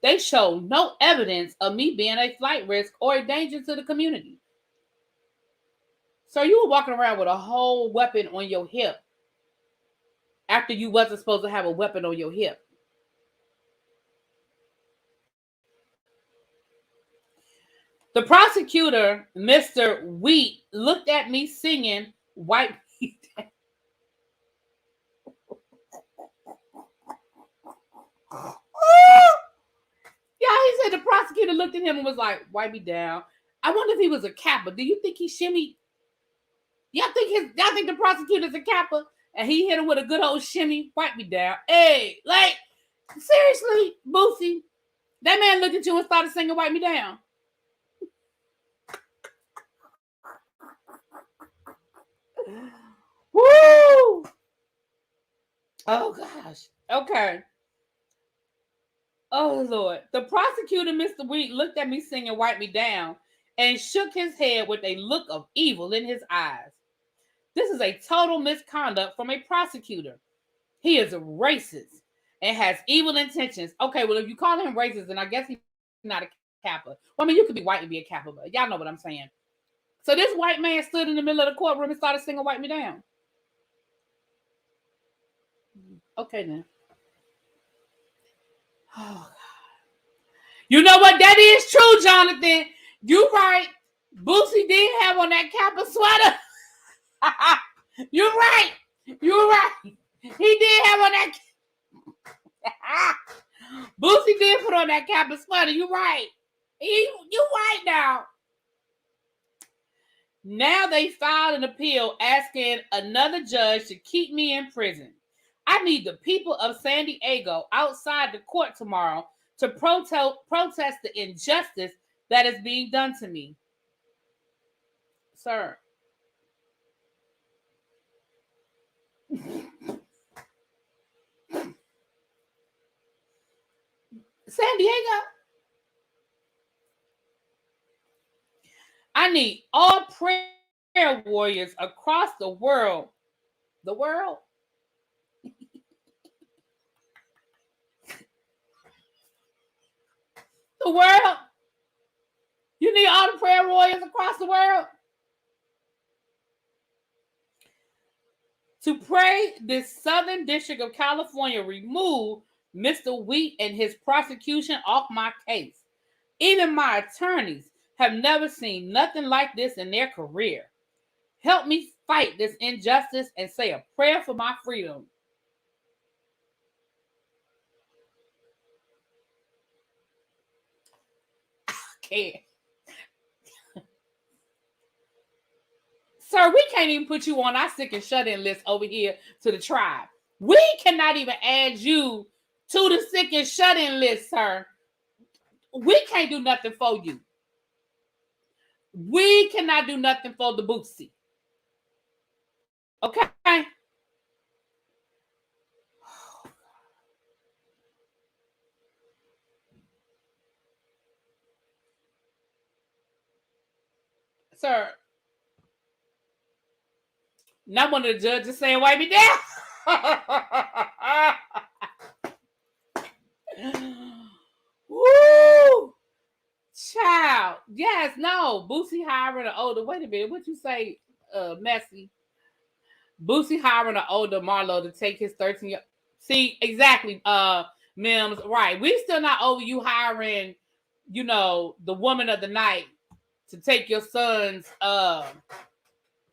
They showed no evidence of me being a flight risk or a danger to the community. So you were walking around with a whole weapon on your hip after you wasn't supposed to have a weapon on your hip. The prosecutor, Mr. Wheat, looked at me singing White Me Down. Yeah, he said the prosecutor looked at him and was like, "Wipe me down." I wonder if he was a Kappa. Do you think he shimmied? Y'all think the prosecutor's a Kappa? And he hit him with a good old shimmy, wipe me down. Hey, like, seriously, Boosie, that man looked at you and started singing Wipe Me Down. Woo! Oh, gosh. Okay. Oh, Lord. The prosecutor, Mr. Wheat, looked at me singing Wipe Me Down and shook his head with a look of evil in his eyes. This is a total misconduct from a prosecutor. He is a racist and has evil intentions. Okay, well, if you call him racist, then I guess he's not a Kappa. Well, I mean, you could be white and be a Kappa, but y'all know what I'm saying. So this white man stood in the middle of the courtroom and started singing Wipe Me Down. Okay, then. Oh, God. You know what? That is true, Jonathan. You right. Boosie did have on that Kappa sweater. You're right. You're right. He did have on that. Boosie did put on that Kappa sweater. You're right. You right now. Now they filed an appeal asking another judge to keep me in prison. I need the people of San Diego outside the court tomorrow to protest the injustice that is being done to me. Sir. San Diego? I need all prayer warriors across the world. The world? The world? You need all the prayer warriors across the world to pray this Southern District of California remove Mr. Wheat and his prosecution off my case. Even my attorneys have never seen nothing like this in their career. Help me fight this injustice and say a prayer for my freedom. I can't. Sir, we can't even put you on our sick and shut-in list over here to the tribe. We cannot even add you to the sick and shut-in list, sir. We can't do nothing for you. We cannot do nothing for the Boosie. Okay? Sir, not one of the judges saying, wipe me down. Woo! Child. Yes, no. Boosie hiring an older. Wait a minute. What you say, Messy? Boosie hiring an older Marlo to take his 13-year. See, exactly, Mims. Right. We still not over you hiring, the woman of the night to take your son's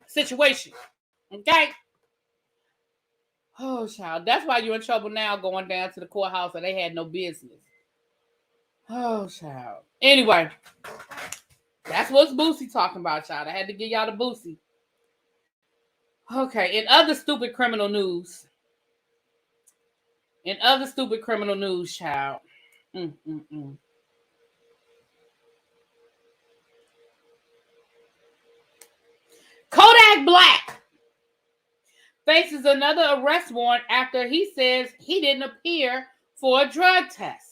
situation. Okay? Oh, child. That's why you're in trouble now going down to the courthouse and they had no business. Oh, child. Anyway, that's what's Boosie talking about, child. I had to give y'all the Boosie. Okay, in other stupid criminal news, child. Kodak Black faces another arrest warrant after he says he didn't appear for a drug test.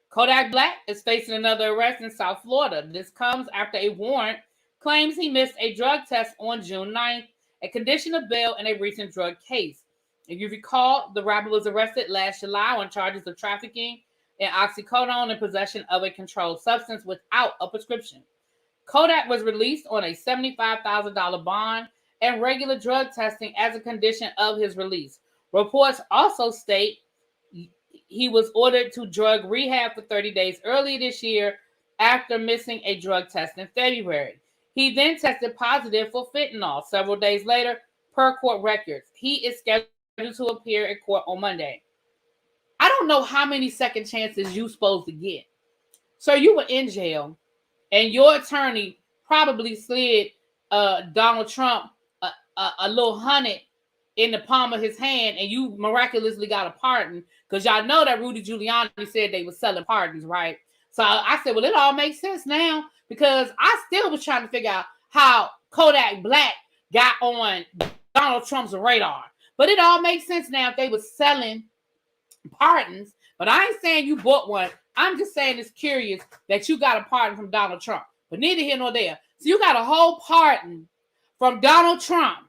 Kodak Black is facing another arrest in South Florida. This comes after a warrant claims he missed a drug test on June 9th, a condition of bail in a recent drug case. If you recall, the rapper was arrested last July on charges of trafficking in oxycodone and possession of a controlled substance without a prescription. Kodak was released on a $75,000 bond and regular drug testing as a condition of his release. Reports also state he was ordered to drug rehab for 30 days earlier this year after missing a drug test in February. He then tested positive for fentanyl several days later, per court records. He is scheduled to appear in court on Monday. I don't know how many second chances you're supposed to get. So you were in jail, and your attorney probably slid Donald Trump a little $100 in the palm of his hand, and you miraculously got a pardon, because y'all know that Rudy Giuliani said they were selling pardons, right? So I said, well, it all makes sense now, because I still was trying to figure out how Kodak Black got on Donald Trump's radar. But it all makes sense now if they were selling pardons. But I ain't saying you bought one. I'm just saying it's curious that you got a pardon from Donald Trump. But neither here nor there. So you got a whole pardon from Donald Trump.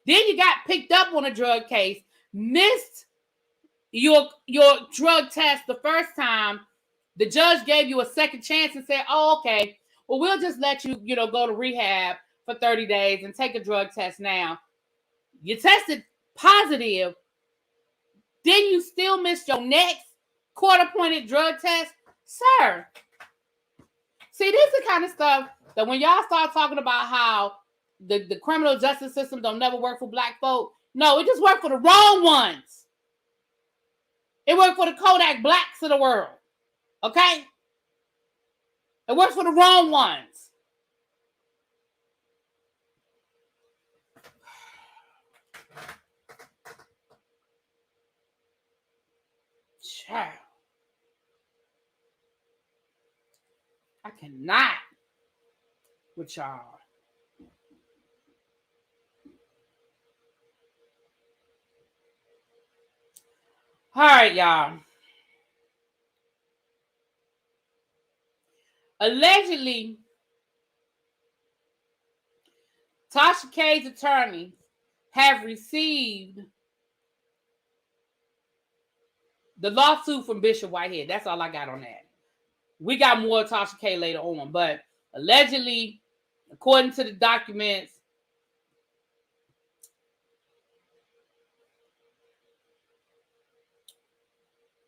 Then you got picked up on a drug case, missed your drug test the first time. The judge gave you a second chance and said, oh, okay, well, we'll just let you, go to rehab for 30 days and take a drug test now. You tested positive. Then you still missed your next court-appointed drug test? Sir. See, this is the kind of stuff that when y'all start talking about how the criminal justice system don't never work for black folk, no, it just worked for the wrong ones. It worked for the Kodak Blacks of the world. Okay? It works for the wrong ones. Child. I cannot with y'all. All right, y'all. Allegedly, Tasha K's attorneys have received the lawsuit from Bishop Whitehead. That's all I got on that. We got more Tasha K later on, but allegedly, according to the documents,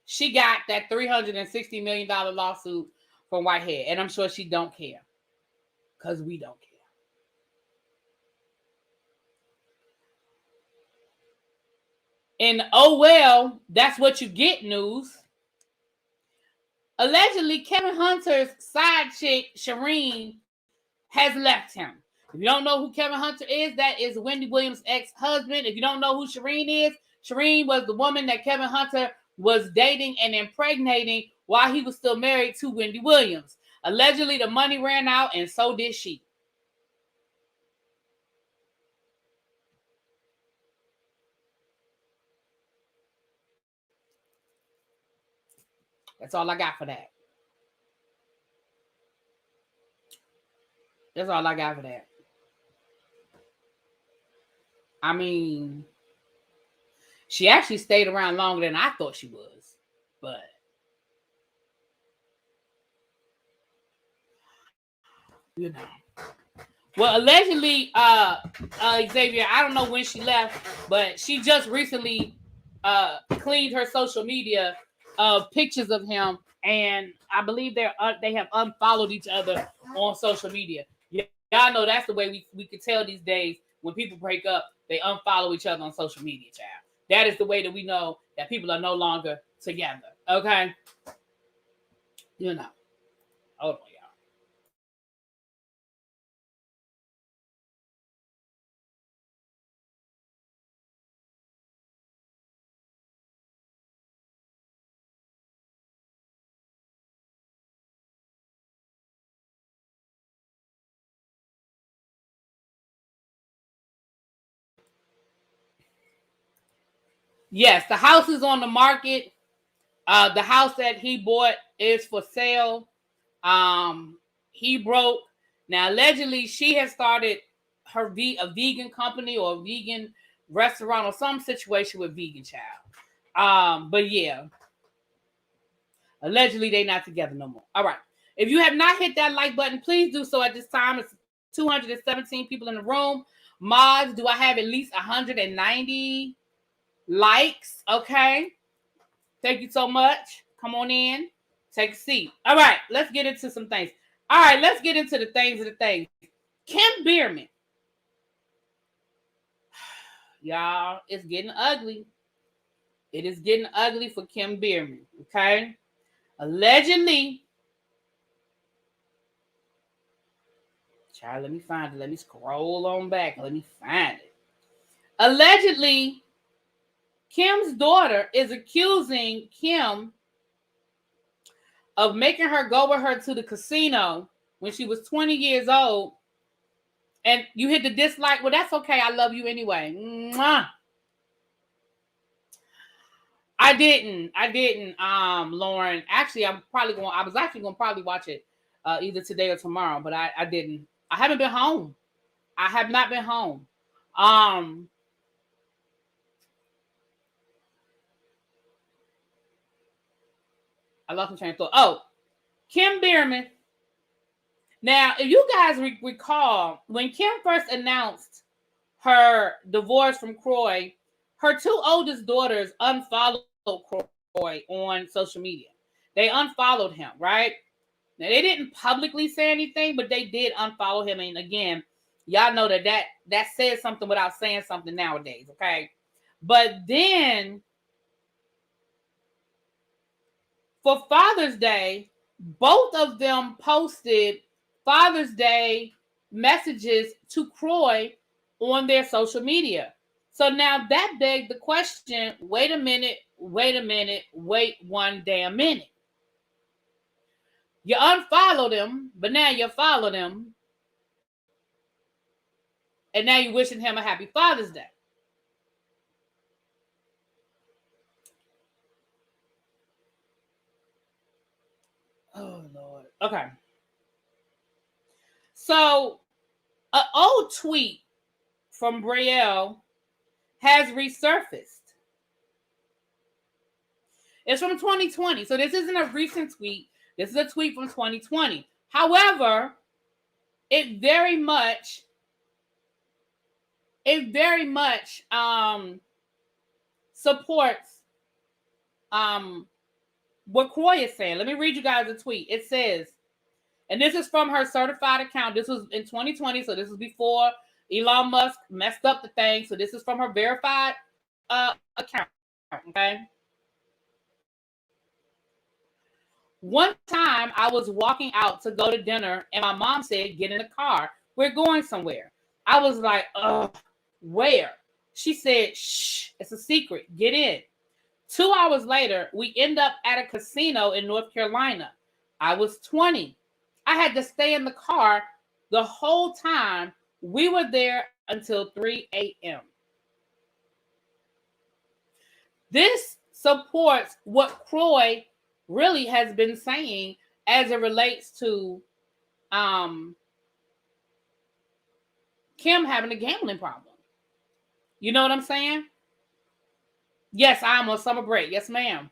she got that $360 million lawsuit from Whitehead, and I'm sure she don't care, because we don't care. And oh well, that's what you get news. Allegedly, Kevin Hunter's side chick, Shireen, has left him. If you don't know who Kevin Hunter is, that is Wendy Williams' ex-husband. If you don't know who Shireen is, Shireen was the woman that Kevin Hunter was dating and impregnating while he was still married to Wendy Williams. Allegedly, the money ran out, and so did she. That's all I got for that. That's all I got for that. I mean, she actually stayed around longer than I thought she was. But well, allegedly, Xavier, I don't know when she left, but she just recently cleaned her social media pictures of him, and I believe they have unfollowed each other on social media. Y'all know that's the way we can tell these days when people break up, they unfollow each other on social media, child. That is the way that we know that people are no longer together. Okay? Hold on, y'all. Yes, the house is on the market. The house that he bought is for sale. He broke. Now, allegedly, she has started a vegan company or a vegan restaurant or some situation with vegan child. But yeah, allegedly they not together no more. All right. If you have not hit that like button, please do so at this time. It's 217 people in the room. Mods, do I have at least 190 likes? Okay. Thank you so much. Come on in. Take a seat. All right. Let's get into some things. All right. Let's get into the things of the things. Kim Bierman. Y'all, it's getting ugly. It is getting ugly for Kim Bierman. Okay. Allegedly. Child, let me find it. Let me scroll on back. Let me find it. Allegedly, Kim's daughter is accusing Kim of making her go with her to the casino when she was 20 years old. And you hit the dislike. Well, that's okay. I love you anyway. Mwah. I didn't, Lauren. Actually, I was actually going to probably watch it either today or tomorrow, but I didn't. I haven't been home. I have not been home. I lost my train of thought. Oh, Kim Bierman. Now, if you guys recall, when Kim first announced her divorce from Kroy, her two oldest daughters unfollowed Kroy on social media. They unfollowed him, right? Now, they didn't publicly say anything, but they did unfollow him. And again, y'all know that says something without saying something nowadays, okay? But then, for Father's Day, both of them posted Father's Day messages to Kroy on their social media. So now that begs the question, wait one damn minute. You unfollowed him, but now you followed him. And now you're wishing him a happy Father's Day. Oh, Lord. Okay. So, an old tweet from Brielle has resurfaced. It's from 2020. So, this isn't a recent tweet. This is a tweet from 2020. However, it very much supports what Kroy is saying. Let me read you guys a tweet. It says, and this is from her certified account. This was in 2020, so this was before Elon Musk messed up the thing. So this is from her verified account. Okay. One time I was walking out to go to dinner and my mom said, get in the car. We're going somewhere. I was like, where? She said, shh, it's a secret. Get in. 2 hours later, we end up at a casino in North Carolina. I was 20. I had to stay in the car the whole time. We were there until 3 a.m. This supports what Kroy really has been saying as it relates to Kim having a gambling problem. You know what I'm saying? Yes, I'm on summer break. Yes, ma'am.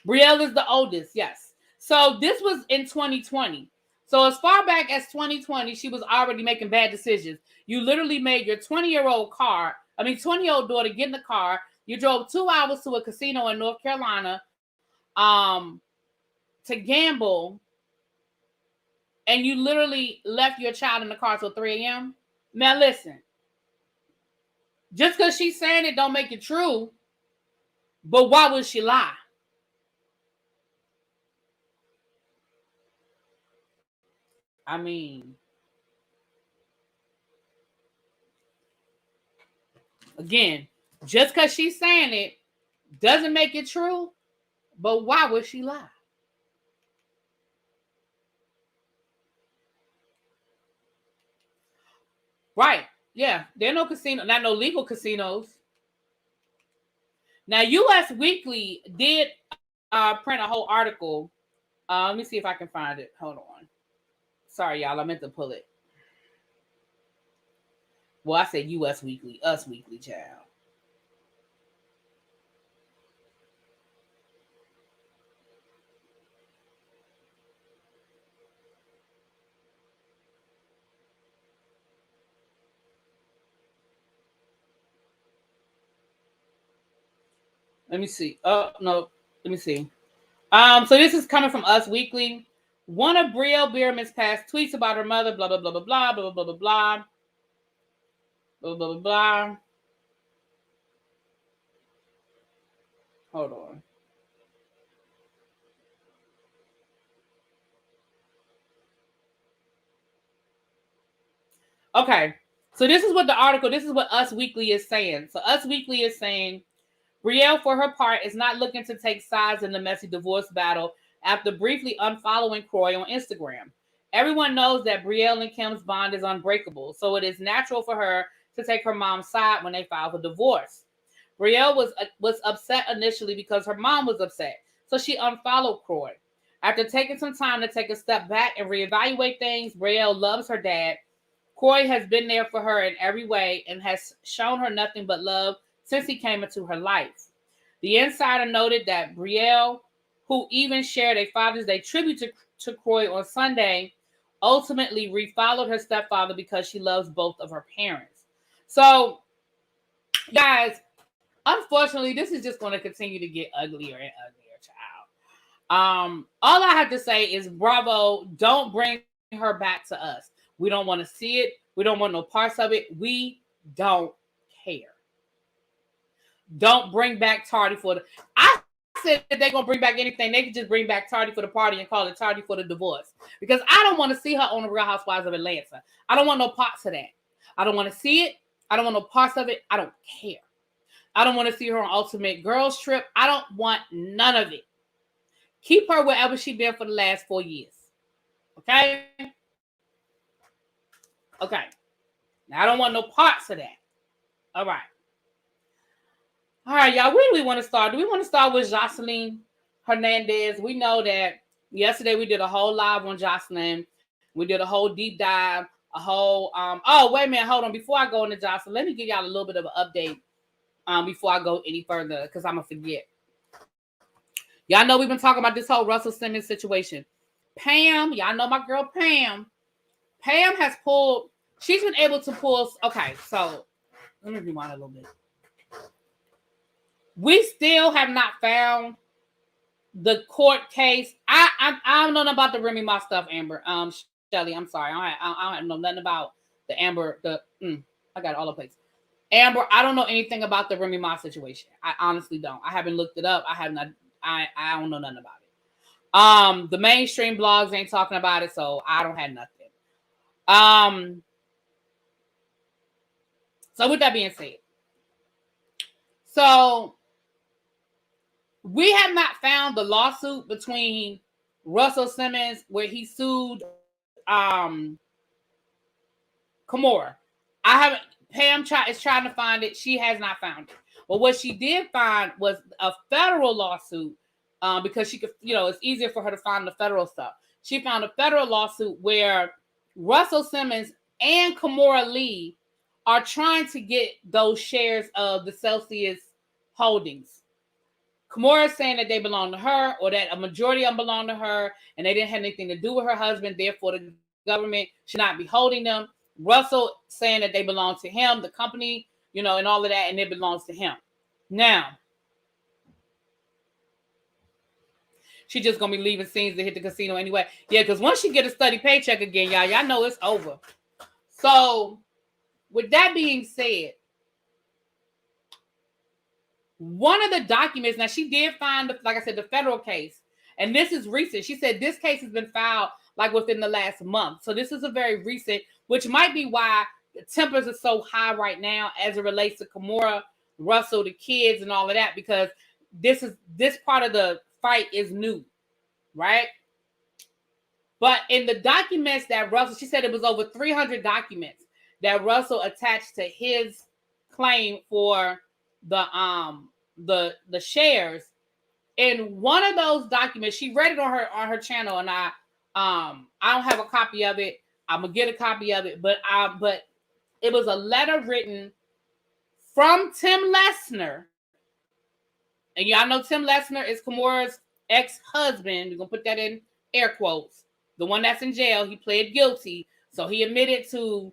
Brielle is the oldest. Yes. So this was in 2020. So as far back as 2020, she was already making bad decisions. You literally made your 20-year-old daughter get in the car. You drove 2 hours to a casino in North Carolina to gamble. And you literally left your child in the car till 3 a.m. Now listen. Just because she's saying it don't make it true. But why would she lie? I mean, again, just because she's saying it doesn't make it true. But why would she lie? Right. Yeah, there are no casino, not no legal casinos. Now, U.S. Weekly did print a whole article. Let me see if I can find it. Hold on. Sorry, y'all. I meant to pull it. Well, I said U.S. Weekly, Us Weekly, child. Let me see. Oh, no. Let me see. So this is coming from Us Weekly. One of Brielle Bierman's past tweets about her mother, blah, blah, blah, blah, blah, blah, blah, blah, blah, blah, blah, blah, blah. Hold on. Okay. So this is what Us Weekly is saying. So Us Weekly is saying, Brielle, for her part, is not looking to take sides in the messy divorce battle after briefly unfollowing Kroy on Instagram. Everyone knows that Brielle and Kim's bond is unbreakable, so it is natural for her to take her mom's side when they file for divorce. Brielle was upset initially because her mom was upset, so she unfollowed Kroy. After taking some time to take a step back and reevaluate things, Brielle loves her dad. Kroy has been there for her in every way and has shown her nothing but love since he came into her life. The insider noted that Brielle, who even shared a Father's Day tribute to Kroy on Sunday, ultimately refollowed her stepfather because she loves both of her parents. So, guys, unfortunately, this is just going to continue to get uglier and uglier, child. All I have to say is bravo. Don't bring her back to us. We don't want to see it. We don't want no parts of it. We don't care. Don't bring back Tardy for the... I said that they're going to bring back anything. They could just bring back Tardy for the party and call it Tardy for the divorce. Because I don't want to see her on the Real Housewives of Atlanta. I don't want no parts of that. I don't want to see it. I don't want no parts of it. I don't care. I don't want to see her on Ultimate Girls Trip. I don't want none of it. Keep her wherever she's been for the last 4 years. Okay? Okay. Now, I don't want no parts of that. All right. All right, y'all. Where do we want to start? Do we want to start with Joseline Hernandez? We know that yesterday we did a whole live on Joseline. We did a whole deep dive, a whole... oh, wait a minute. Hold on. Before I go into Joseline, let me give y'all a little bit of an update before I go any further, because I'm going to forget. Y'all know we've been talking about this whole Russell Simmons situation. Pam, y'all know my girl Pam. Pam has pulled... She's been able to pull... Okay, so let me rewind a little bit. We still have not found the court case. I don't know about the Remy Ma stuff, Amber. Shelly, I'm sorry. I don't know nothing about the Amber. I got it all the place. Amber, I don't know anything about the Remy Ma situation. I honestly don't. I haven't looked it up. I don't know nothing about it. The mainstream blogs ain't talking about it, so I don't have nothing. So with that being said, so we have not found the lawsuit between Russell Simmons where he sued Kimora. Pam is trying to find it. She has not found it. But what she did find was a federal lawsuit because she could, it's easier for her to find the federal stuff. She found a federal lawsuit where Russell Simmons and Kimora Lee are trying to get those shares of the Celsius holdings. Kimora is saying that they belong to her, or that a majority of them belong to her, and they didn't have anything to do with her husband. Therefore, the government should not be holding them. Russell saying that they belong to him, the company, and all of that, and it belongs to him. Now, she's just going to be leaving scenes to hit the casino anyway. Yeah, because once she get a steady paycheck again, y'all know it's over. So, with that being said, one of the documents, now she did find, like I said, the federal case, and this is recent. She said this case has been filed like within the last month. So this is a very recent, which might be why the tempers are so high right now as it relates to Kimora, Russell, the kids, and all of that, because this part of the fight is new, right? But in the documents that Russell, she said it was over 300 documents that Russell attached to his claim for the shares. In one of those documents, she read it on her channel, and I don't have a copy of it. I'm gonna get a copy of it, but it was a letter written from Tim Lesnar, and y'all know Tim Lesnar is Kimora's ex-husband. We're gonna put that in air quotes. The one that's in jail. He pled guilty, so he admitted to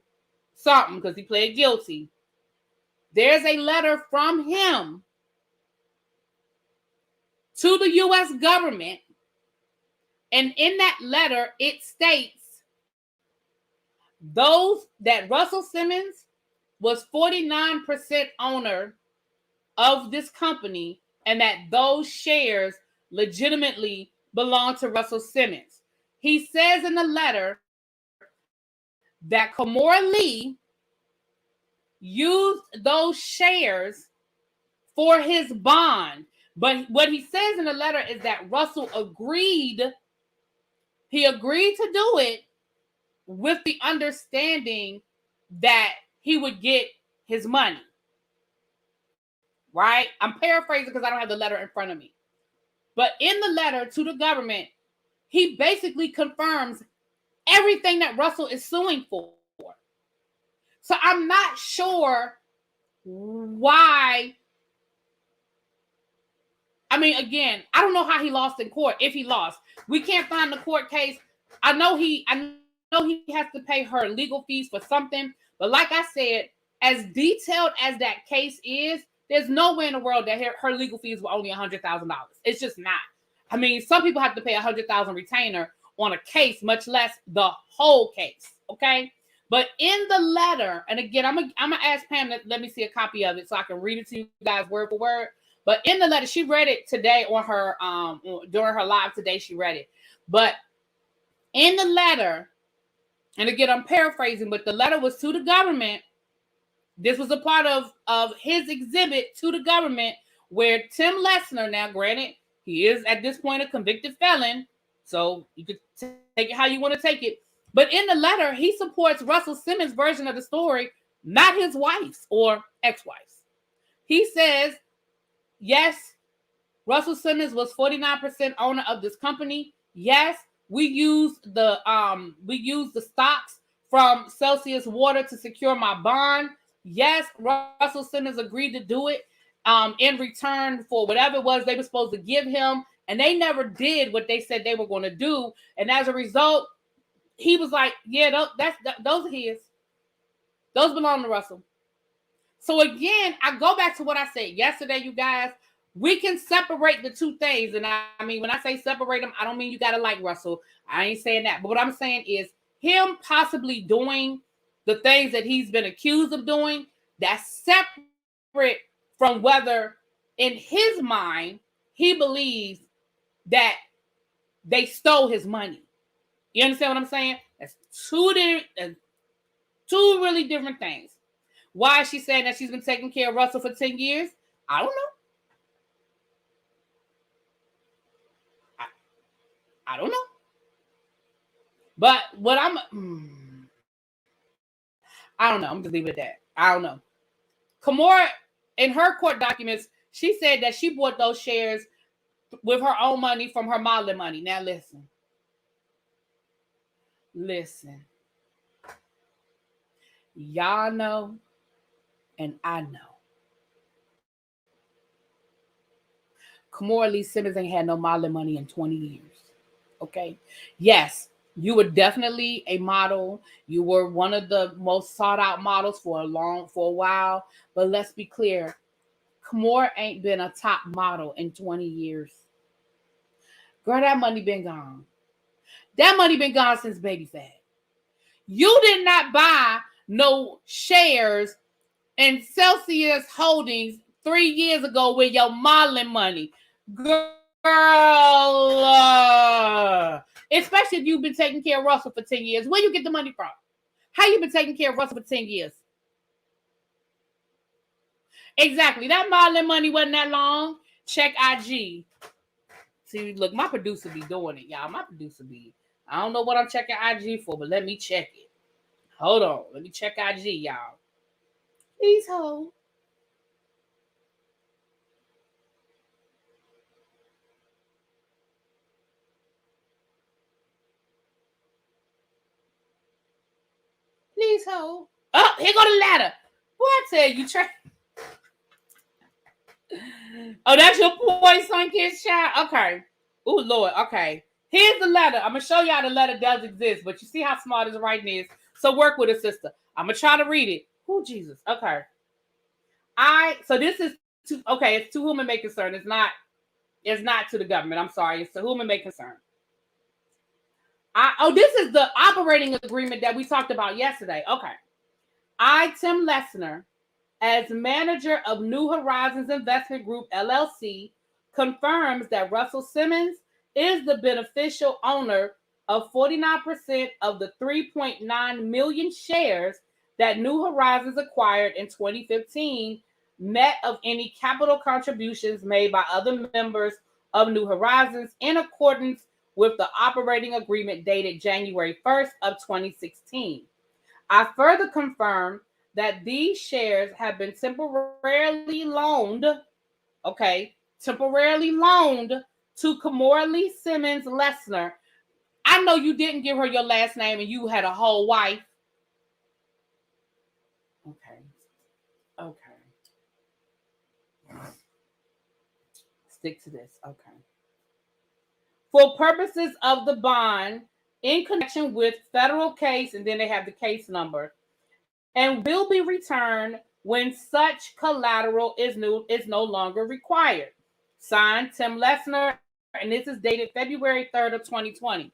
something because he pled guilty. There's a letter from him to the U.S. government, and in that letter, it states that Russell Simmons was 49% owner of this company, and that those shares legitimately belong to Russell Simmons. He says in the letter that Kimora Lee used those shares for his bond. But what he says in the letter is that Russell agreed. He agreed to do it with the understanding that he would get his money. Right? I'm paraphrasing because I don't have the letter in front of me. But in the letter to the government, he basically confirms everything that Russell is suing for. So I'm not sure why. I mean, again, I don't know how he lost in court. If he lost, we can't find the court case. I know he has to pay her legal fees for something. But like I said, as detailed as that case is, there's nowhere in the world that her legal fees were only $100,000. It's just not. I mean, some people have to pay $100,000 retainer on a case, much less the whole case. Okay. But in the letter, and again, I'm gonna ask Pam to let me see a copy of it so I can read it to you guys word for word. But in the letter, she read it today on her during her live today. She read it. But in the letter, and again, I'm paraphrasing, but the letter was to the government. This was a part of his exhibit to the government, where Tim Lesnar, now granted, he is at this point a convicted felon, so you could take it how you want to take it. But in the letter, he supports Russell Simmons' version of the story, not his wife's or ex-wife's. He says, yes, Russell Simmons was 49% owner of this company. Yes, we used the stocks from Celsius Water to secure my bond. Yes, Russell Simmons agreed to do it in return for whatever it was they were supposed to give him, and they never did what they said they were going to do. And as a result, he was like, yeah, those are his. Those belong to Russell. So again, I go back to what I said yesterday, you guys. We can separate the two things. And I mean, when I say separate them, I don't mean you got to like Russell. I ain't saying that. But what I'm saying is him possibly doing the things that he's been accused of doing, that's separate from whether in his mind he believes that they stole his money. You understand what I'm saying? That's two really different things. Why is she saying that she's been taking care of Russell for 10 years? I don't know. I don't know. But what I don't know. I'm just leave it at that. I don't know. Kimora, in her court documents, she said that she bought those shares with her own money from her modeling money. Now listen. Y'all know, and I know. Kimora Lee Simmons ain't had no modeling money in 20 years. Okay? Yes, you were definitely a model. You were one of the most sought out models for a while. But let's be clear. Kimora ain't been a top model in 20 years. Girl, that money been gone. That money been gone since Baby Fat. You did not buy no shares in Celsius Holdings 3 years ago with your modeling money. Girl, especially if you've been taking care of Russell for 10 years. Where you get the money from? How you been taking care of Russell for 10 years? Exactly. That modeling money wasn't that long. Check IG. See, look, my producer be doing it, y'all. I don't know what I'm checking IG for, but let me check it. Hold on. Let me check IG, y'all. Please hold. Please hold. Oh, here go the ladder. Boy, I tell you, Oh, that's your boy, son, kid's child? Okay. Oh, Lord. Okay. Here's the letter. I'm going to show y'all the letter does exist, but you see how smart his writing is. So work with it, sister. I'm going to try to read it. Oh, Jesus. Okay. So this is it's to whom it may concern. It's not to the government. I'm sorry. It's to whom it may concern. This is the operating agreement that we talked about yesterday. Okay. I, Tim Lessner, as manager of New Horizons Investment Group, LLC, confirms that Russell Simmons is the beneficial owner of 49% of the 3.9 million shares that New Horizons acquired in 2015, net of any capital contributions made by other members of New Horizons in accordance with the operating agreement dated January 1st of 2016. I further confirm that these shares have been temporarily loaned to Kamora Simmons Lessner. I know you didn't give her your last name and you had a whole wife. Okay. Stick to this. Okay. For purposes of the bond, in connection with federal case, and then they have the case number, and will be returned when such collateral is no longer required. Signed, Tim Lessner, and this is dated February 3rd of 2020.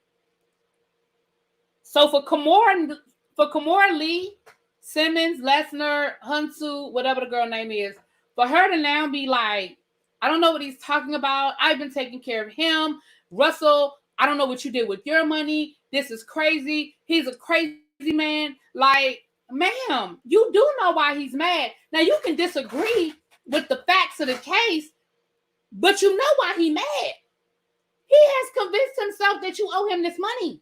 So for Kamora Lee, Simmons, Lessner, Hunsu, whatever the girl name is, for her to now be like, I don't know what he's talking about. I've been taking care of him. Russell, I don't know what you did with your money. This is crazy. He's a crazy man. Like, ma'am, you do know why he's mad. Now, you can disagree with the facts of the case, but you know why he's mad. He has convinced himself that you owe him this money.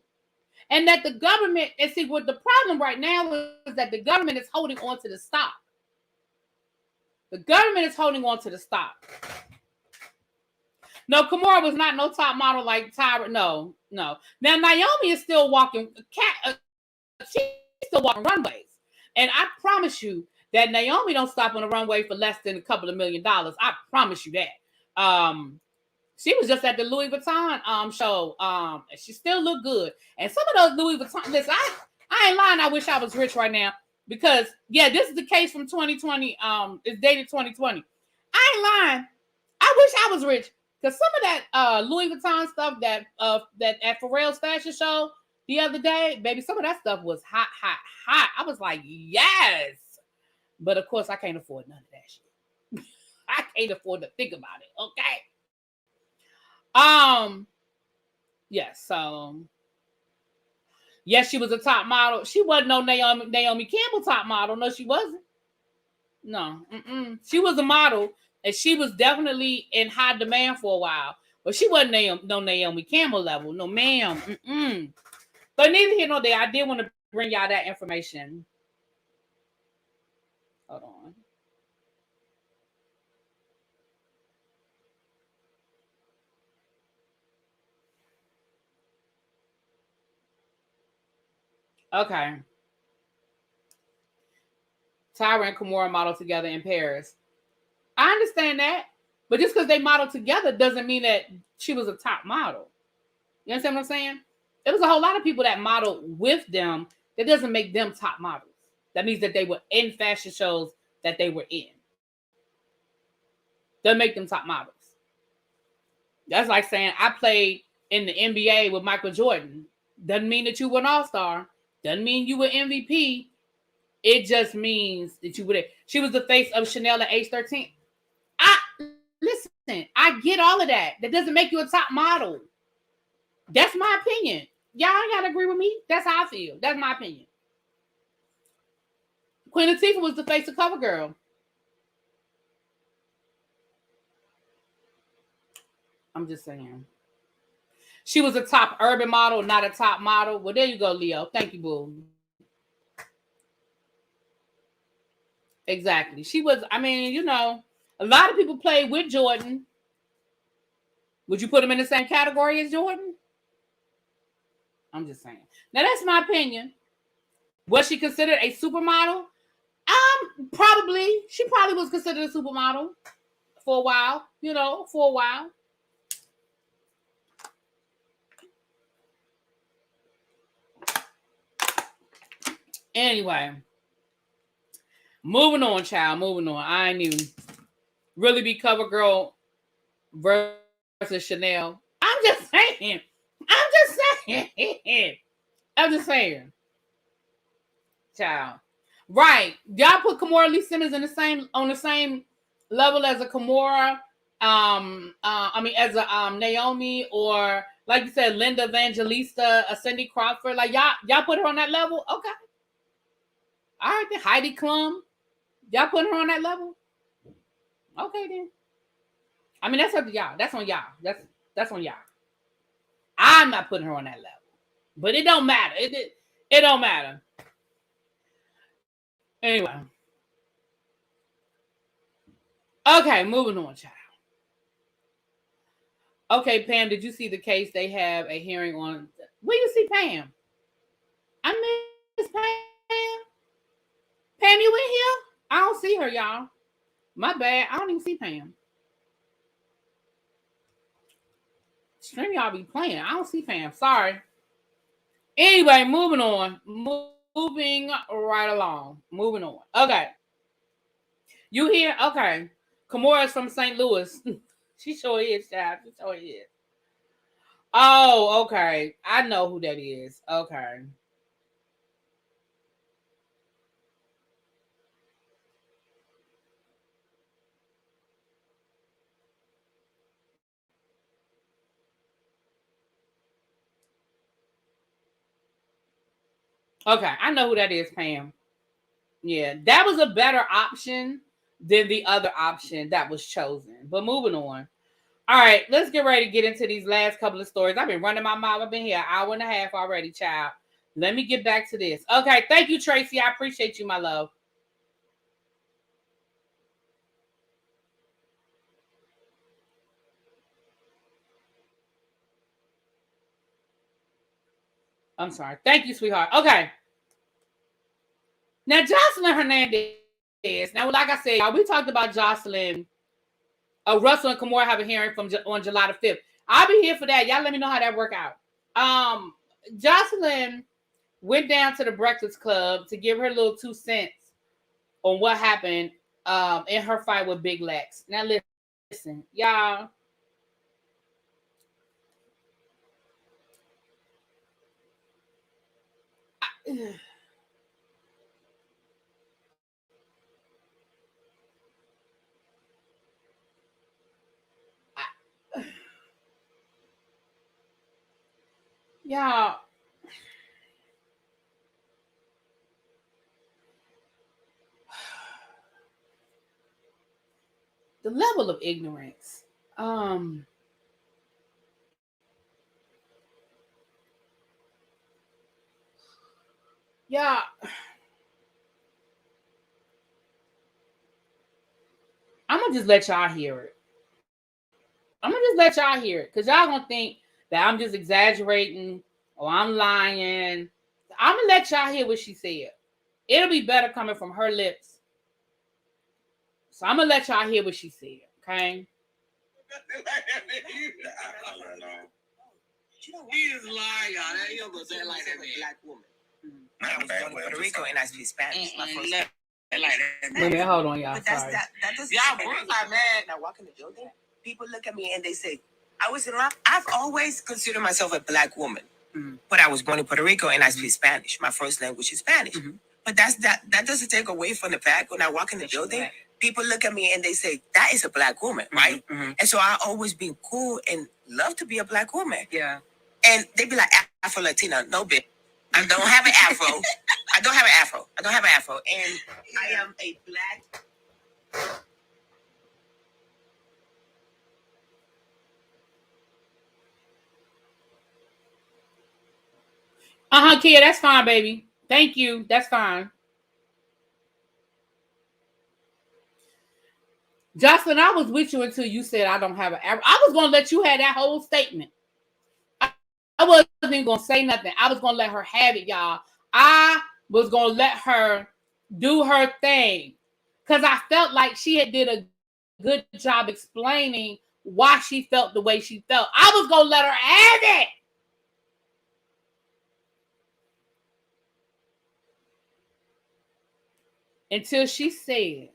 And that the government, and see what the problem right now is that the government is holding on to the stock. The government is holding on to the stock. No, Kamora was not no top model like Tyra. No. Now Naomi is still walking. She's still walking runways, and I promise you that Naomi don't stop on the runway for less than a couple of $1 million. I promise you that. She was just at the Louis Vuitton show. And she still looked good. And some of those Louis Vuitton, listen, I ain't lying. I wish I was rich right now because this is the case from 2020. It's dated 2020. I ain't lying. I wish I was rich. Because some of that Louis Vuitton stuff that at Pharrell's fashion show the other day, baby, some of that stuff was hot. I was like, yes. But of course, I can't afford none of that shit. I can't afford to think about it. Okay. Yes. So, yes, she was a top model. She wasn't no Naomi Campbell top model. No, she wasn't. No. She was a model. And she was definitely in high demand for a while. But she wasn't no Naomi Campbell level. No, ma'am. But neither here nor there. I did want to bring y'all that information. Hold on. Okay. Tyra and Kamora modeled together in Paris. I understand that. But just because they modeled together doesn't mean that she was a top model. You understand what I'm saying? There was a whole lot of people that modeled with them. That doesn't make them top models. That means that they were in fashion shows that they were in. Doesn't make them top models. That's like saying I played in the NBA with Michael Jordan. Doesn't mean that you were an all-star. Doesn't mean you were MVP. It just means that you were there. She was the face of Chanel at age 13. Listen, I get all of that. That doesn't make you a top model. That's my opinion. Y'all ain't gotta agree with me. That's how I feel. That's my opinion. Queen Latifah was the face of CoverGirl. I'm just saying. She was a top urban model, not a top model. Well, there you go, Leo. Thank you, boo. Exactly. She was, I mean, you know, a lot of people played with Jordan. Would you put him in the same category as Jordan? I'm just saying. Now, that's my opinion. Was she considered a supermodel? Probably. She probably was considered a supermodel for a while, you know, for a while. Anyway, moving on, child. Moving on. I knew Really Be Cover Girl versus Chanel. I'm just saying. I'm just saying. I'm just saying. Child. Right. Y'all put Kimora Lee Simmons in the same on the same level as a Kimora. As a Naomi, or like you said, Linda Evangelista, a Cindy Crawford. Like y'all put her on that level. Okay. All right, then Heidi Klum. Y'all putting her on that level? Okay, then. I mean, that's up to y'all. That's on y'all. That's on y'all. I'm not putting her on that level. But it don't matter. It don't matter. Anyway. Okay, moving on, child. Okay, Pam, did you see the case they have a hearing on? Where you see Pam? I miss Pam. Pam, you in here? I don't see her, y'all. My bad. I don't even see Pam. Stream y'all be playing. I don't see Pam. Sorry. Anyway, moving on. Moving right along. Moving on. Okay. You here? Okay. Kimora's from St. Louis. She sure is, child. She sure is. Oh, okay. I know who that is. Okay. Okay. I know who that is, Pam. Yeah. That was a better option than the other option that was chosen. But moving on. All right. Let's get ready to get into these last couple of stories. I've been running my mouth. I've been here an hour and a half already, child. Let me get back to this. Okay. Thank you, Tracy. I appreciate you, my love. I'm sorry. Thank you, sweetheart. Okay. Now, Joseline Hernandez. Now, like I said, y'all, we talked about Joseline. Russell and Kimora have a hearing on July the 5th. I'll be here for that. Y'all let me know how that work out. Joseline went down to the Breakfast Club to give her little 2 cents on what happened in her fight with Big Lex. Now, listen, y'all. Y'all, the level of ignorance. Yeah. I'm gonna just let y'all hear it. I'm gonna just let y'all hear it, because y'all gonna think that I'm just exaggerating or I'm lying. I'm gonna let y'all hear what she said. It'll be better coming from her lips. So I'm gonna let y'all hear what she said, okay? He is lying, y'all. He don't go say like that, man. Black woman. I was born in Puerto Rico and I speak Spanish. My first like that. Wait a minute, hold on, y'all. But that's, that doesn't y'all both not mad. Now walk in the building, people look at me and they say, I've always considered myself a black woman. Mm-hmm. But I was born in Puerto Rico and I speak Spanish. My first language is Spanish. Mm-hmm. But that doesn't take away from the fact when I walk in the building, right, people look at me and they say, that is a black woman, mm-hmm, right? Mm-hmm. And so I always been cool and love to be a black woman. Yeah. And they be like, Afro Latina. No, bitch. I don't have an afro. I don't have an afro. I don't have an afro. And I am a black. Kia, that's fine, baby. Thank you. That's fine. Joseline, I was with you until you said I don't have an afro. I was going to let you have that whole statement. I wasn't even going to say nothing. I was going to let her have it, y'all. I was going to let her do her thing because I felt like she had did a good job explaining why she felt the way she felt. I was going to let her have it. Until she said.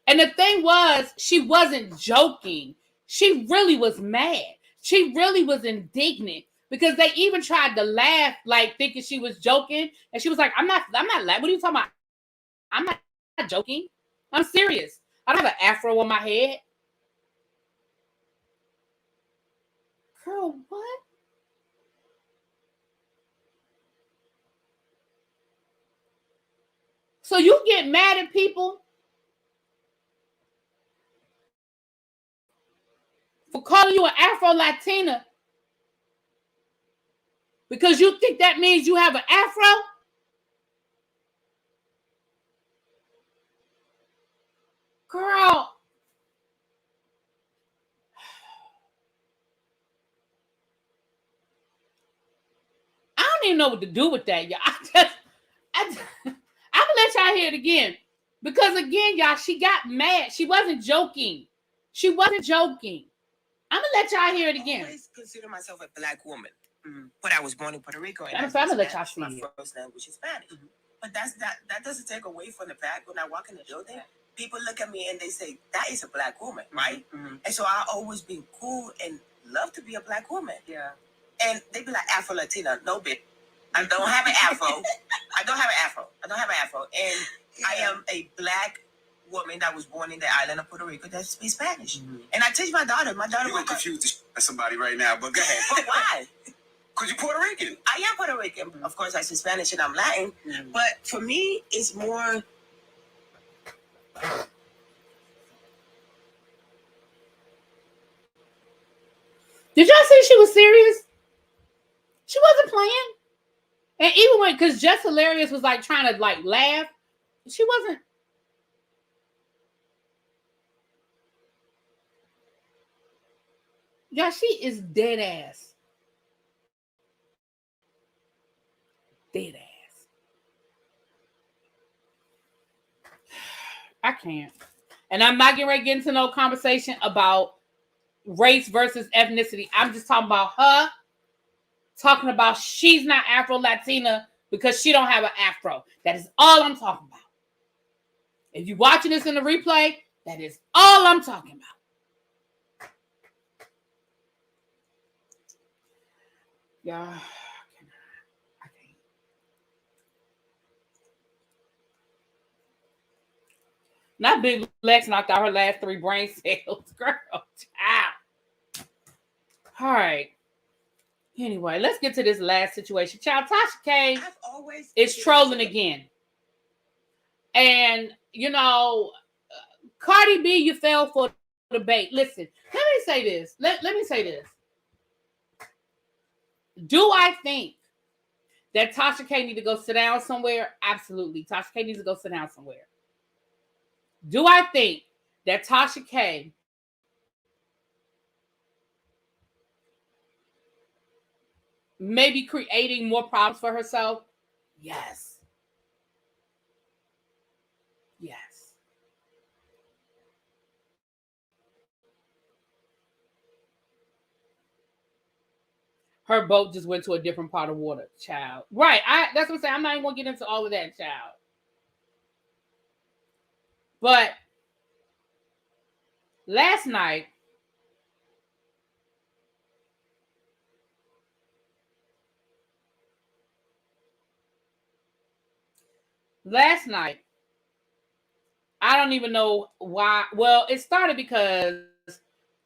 And the thing was, she wasn't joking. She really was mad. She really was indignant because they even tried to laugh, like thinking she was joking. And she was like, I'm not laughing. What are you talking about? I'm not joking. I'm serious. I don't have an afro on my head. Girl, what? So you get mad at people for calling you an Afro-Latina because you think that means you have an afro? Girl. I don't even know what to do with that, y'all. I'm gonna let y'all hear it again. Because again, y'all, she got mad. She wasn't joking. She wasn't joking. I'm gonna let y'all hear it again. I always consider myself a black woman, but I was born in Puerto Rico, and I'm gonna let y'all see my it. first language is Spanish. But that doesn't take away from the fact when I walk in the building, people look at me and they say that is a black woman, right? And so I always been cool and love to be a black woman. Yeah. And they be like Afro Latina, no bitch. I don't have an afro. I don't have an afro, and I am a black woman that was born in the island of Puerto Rico that speaks Spanish. And I teach my daughter. My daughter will confuse somebody right now, but go ahead. But why? Because you're Puerto Rican. I am Puerto Rican. Of course, I speak Spanish and I'm Latin. But for me, it's more. Did y'all see she was serious? She wasn't playing. And even when, because Just Hilarious was like trying to like laugh, she wasn't. Yeah, she is dead ass. Dead ass. I can't. And I'm not getting ready to get into no conversation about race versus ethnicity. I'm just talking about her talking about she's not Afro-Latina because she don't have an afro. That is all I'm talking about. If you're watching this in the replay, that is all I'm talking about. Yeah. I can't. Not Big Lex knocked out her last 3 brain cells. Girl, child. All right. Anyway, let's get to this last situation. Child, Tasha K is trolling again. And, you know, Cardi B, you fell for the bait. Listen, let me say this. Let me say this. Do I think that Tasha K need to go sit down somewhere? Absolutely. Tasha K needs to go sit down somewhere. Do I think that Tasha K may be creating more problems for herself? Yes. Yes. Her boat just went to a different part of water, child. Right. That's what I'm saying. I'm not even gonna get into all of that, child. But last night, I don't even know why. Well, it started because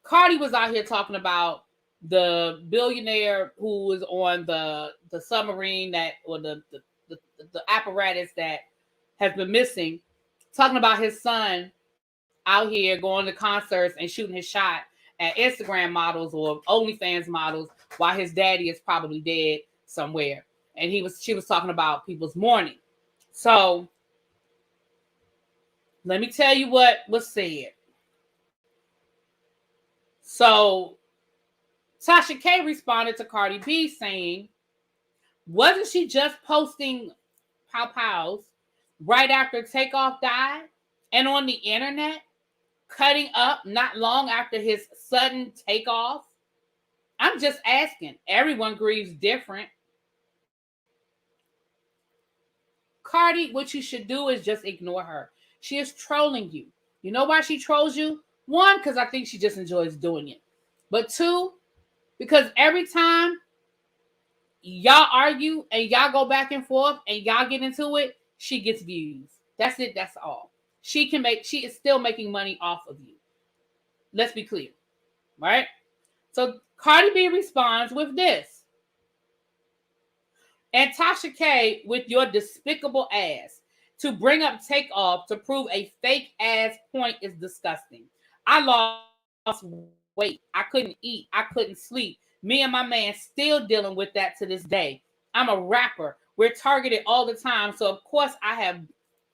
Cardi was out here talking about the billionaire who was on the submarine that, or the apparatus that has been missing, talking about his son out here going to concerts and shooting his shot at Instagram models or OnlyFans models while his daddy is probably dead somewhere. And she was talking about people's mourning. So Let me tell you what was said. So Tasha K responded to Cardi B saying, wasn't she just posting pow pows right after Takeoff died and on the internet, cutting up not long after his sudden takeoff? I'm just asking. Everyone grieves different. Cardi, what you should do is just ignore her. She is trolling you. You know why she trolls you? One, because I think she just enjoys doing it. But two, because every time y'all argue and y'all go back and forth and y'all get into it, she gets views. That's it. That's all. She is still making money off of you. Let's be clear. Right? So Cardi B responds with this. And Tasha K with your despicable ass. To bring up Takeoff to prove a fake ass point is disgusting. I lost weight. I couldn't eat. I couldn't sleep. Me and my man still dealing with that to this day. I'm a rapper. We're targeted all the time. So of course I have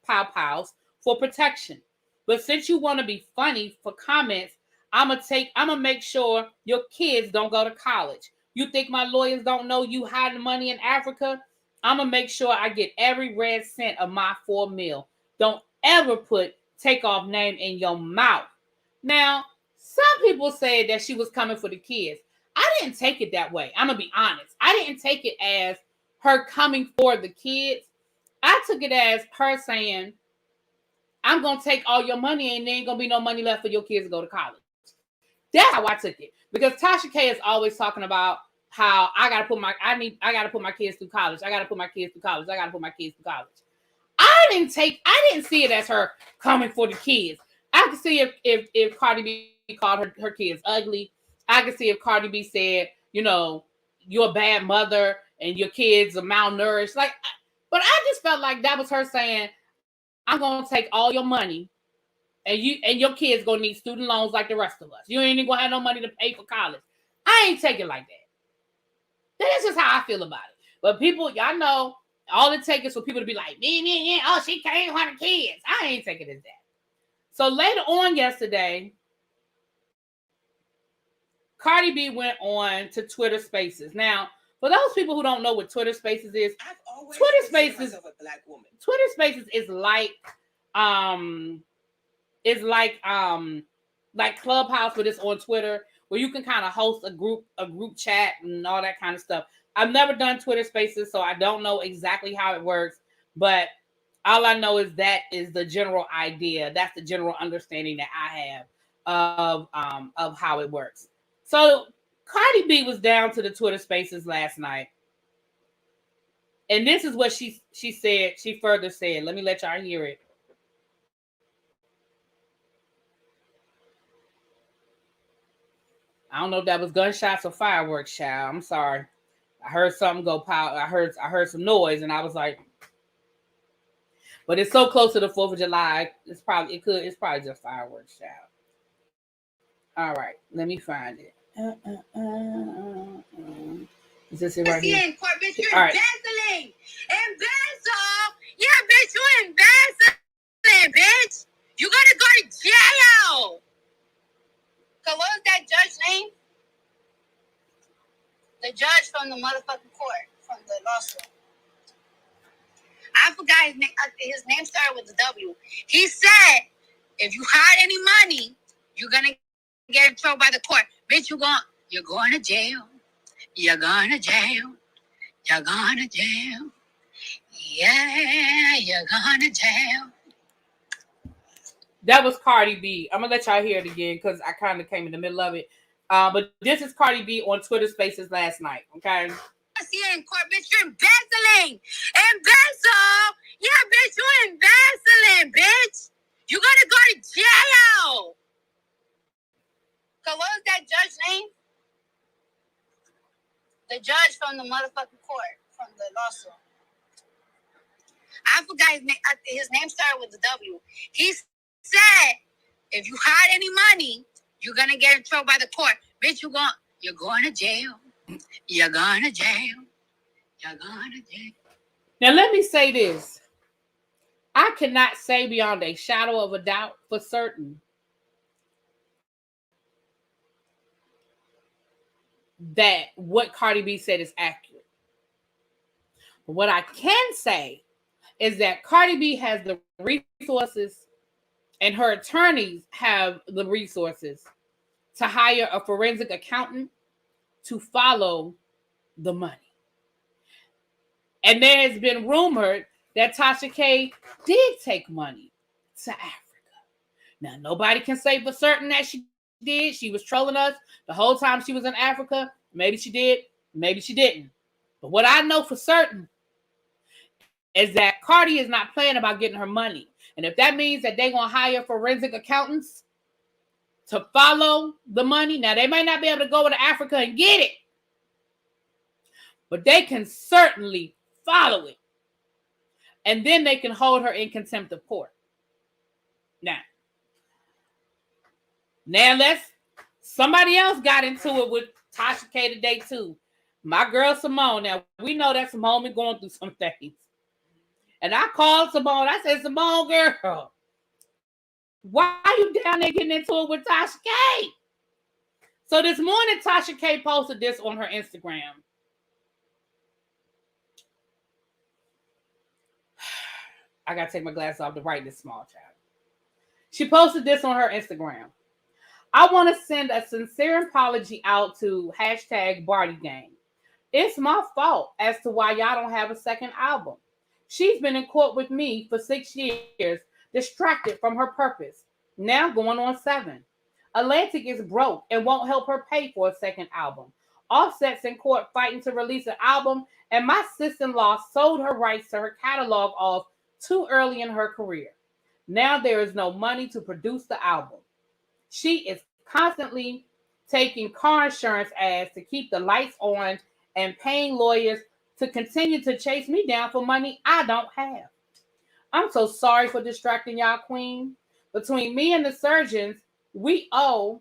pow-pows for protection. But since you want to be funny for comments, I'm gonna make sure your kids don't go to college. You think my lawyers don't know you hiding money in Africa? I'm gonna make sure I get every red cent of my $4 million. Don't ever put Takeoff name in your mouth. Now, some people said that she was coming for the kids. I didn't take it that way. I'm gonna be honest. I didn't take it as her coming for the kids. I took it as her saying, I'm gonna take all your money and there ain't gonna be no money left for your kids to go to college. That's how I took it. Because Tasha K is always talking about how I gotta put my kids through college. I gotta put my kids through college. I gotta put my kids through college. I didn't see it as her coming for the kids. I could see if Cardi B called her kids ugly. I could see if Cardi B said, you know, you're a bad mother and your kids are malnourished. But I just felt like that was her saying, I'm gonna take all your money and your kids gonna need student loans like the rest of us. You ain't even gonna have no money to pay for college. I ain't take it like that. That's just how I feel about it. But people, y'all know, all it takes is for people to be like, oh, she came for the kids. I ain't taking it as that. So later on yesterday, Cardi B went on to Twitter Spaces. Now, for those people who don't know what Twitter Spaces is, Twitter Spaces is like Clubhouse, but it's on Twitter, where you can kind of host a group chat and all that kind of stuff. I've never done Twitter Spaces, so I don't know exactly how it works, but all I know is that is the general idea. That's the general understanding that I have of how it works. So Cardi B was down to the Twitter Spaces last night, and this is what she said. She further said, let me let y'all hear it. I don't know if that was gunshots or fireworks, child. I'm sorry. I heard something go pow. I heard some noise, and I was like, but it's so close to the 4th of July. It's probably just fireworks, child. All right, let me find it. Is this it right here? Bitch, you're all right. embezzling. Yeah, bitch, you embezzling, bitch. You gotta go to jail. So what was that judge's name? The judge from the motherfucking court, from the law school. I forgot his name. His name started with a W. He said, if you hide any money, you're gonna get in trouble by the court. Bitch, you're going to jail. You're going to jail. You're going to jail. Yeah, you're going to jail. That was Cardi B. I'm gonna let y'all hear it again because I kind of came in the middle of it. But this is Cardi B on Twitter Spaces last night. Okay. See you in court, bitch. You're embezzling. Embezzle. Yeah, bitch, you're embezzling, bitch. You gotta go to jail. So what was that judge's name? The judge from the motherfucking court, from the law school. I forgot his name. His name started with a W. He said, if you hide any money, you're gonna get in trouble by the court. Bitch, you're going to jail. You're going to jail. You're going to jail. Now let me say this. I cannot say beyond a shadow of a doubt for certain that what Cardi B said is accurate. But what I can say is that Cardi B has the resources and her attorneys have the resources to hire a forensic accountant to follow the money. And there has been rumored that Tasha K did take money to Africa. Now, nobody can say for certain that she did. She was trolling us the whole time she was in Africa. Maybe she did, maybe she didn't. But what I know for certain is that Cardi is not playing about getting her money. And if that means that they're going to hire forensic accountants to follow the money, now they may not be able to go to Africa and get it, but they can certainly follow it. And then they can hold her in contempt of court. Now somebody else got into it with Tasha K today too. My girl Simone. Now, we know that Simone been going through some things. And I called Simone. I said, Simone, girl, why are you down there getting into it with Tasha K? So this morning, Tasha K posted this on her Instagram. I got to take my glasses off to write this small child. She posted this on her Instagram. I want to send a sincere apology out to #BartyGang. It's my fault as to why y'all don't have a second album. She's been in court with me for 6 years, distracted from her purpose. Now going on 7. Atlantic is broke and won't help her pay for a second album. Offset's in court fighting to release an album, and my sister-in-law sold her rights to her catalog off too early in her career. Now there is no money to produce the album. She is constantly taking car insurance ads to keep the lights on and paying lawyers to continue to chase me down for money I don't have. I'm so sorry for distracting y'all, queen. Between me and the surgeons, we owe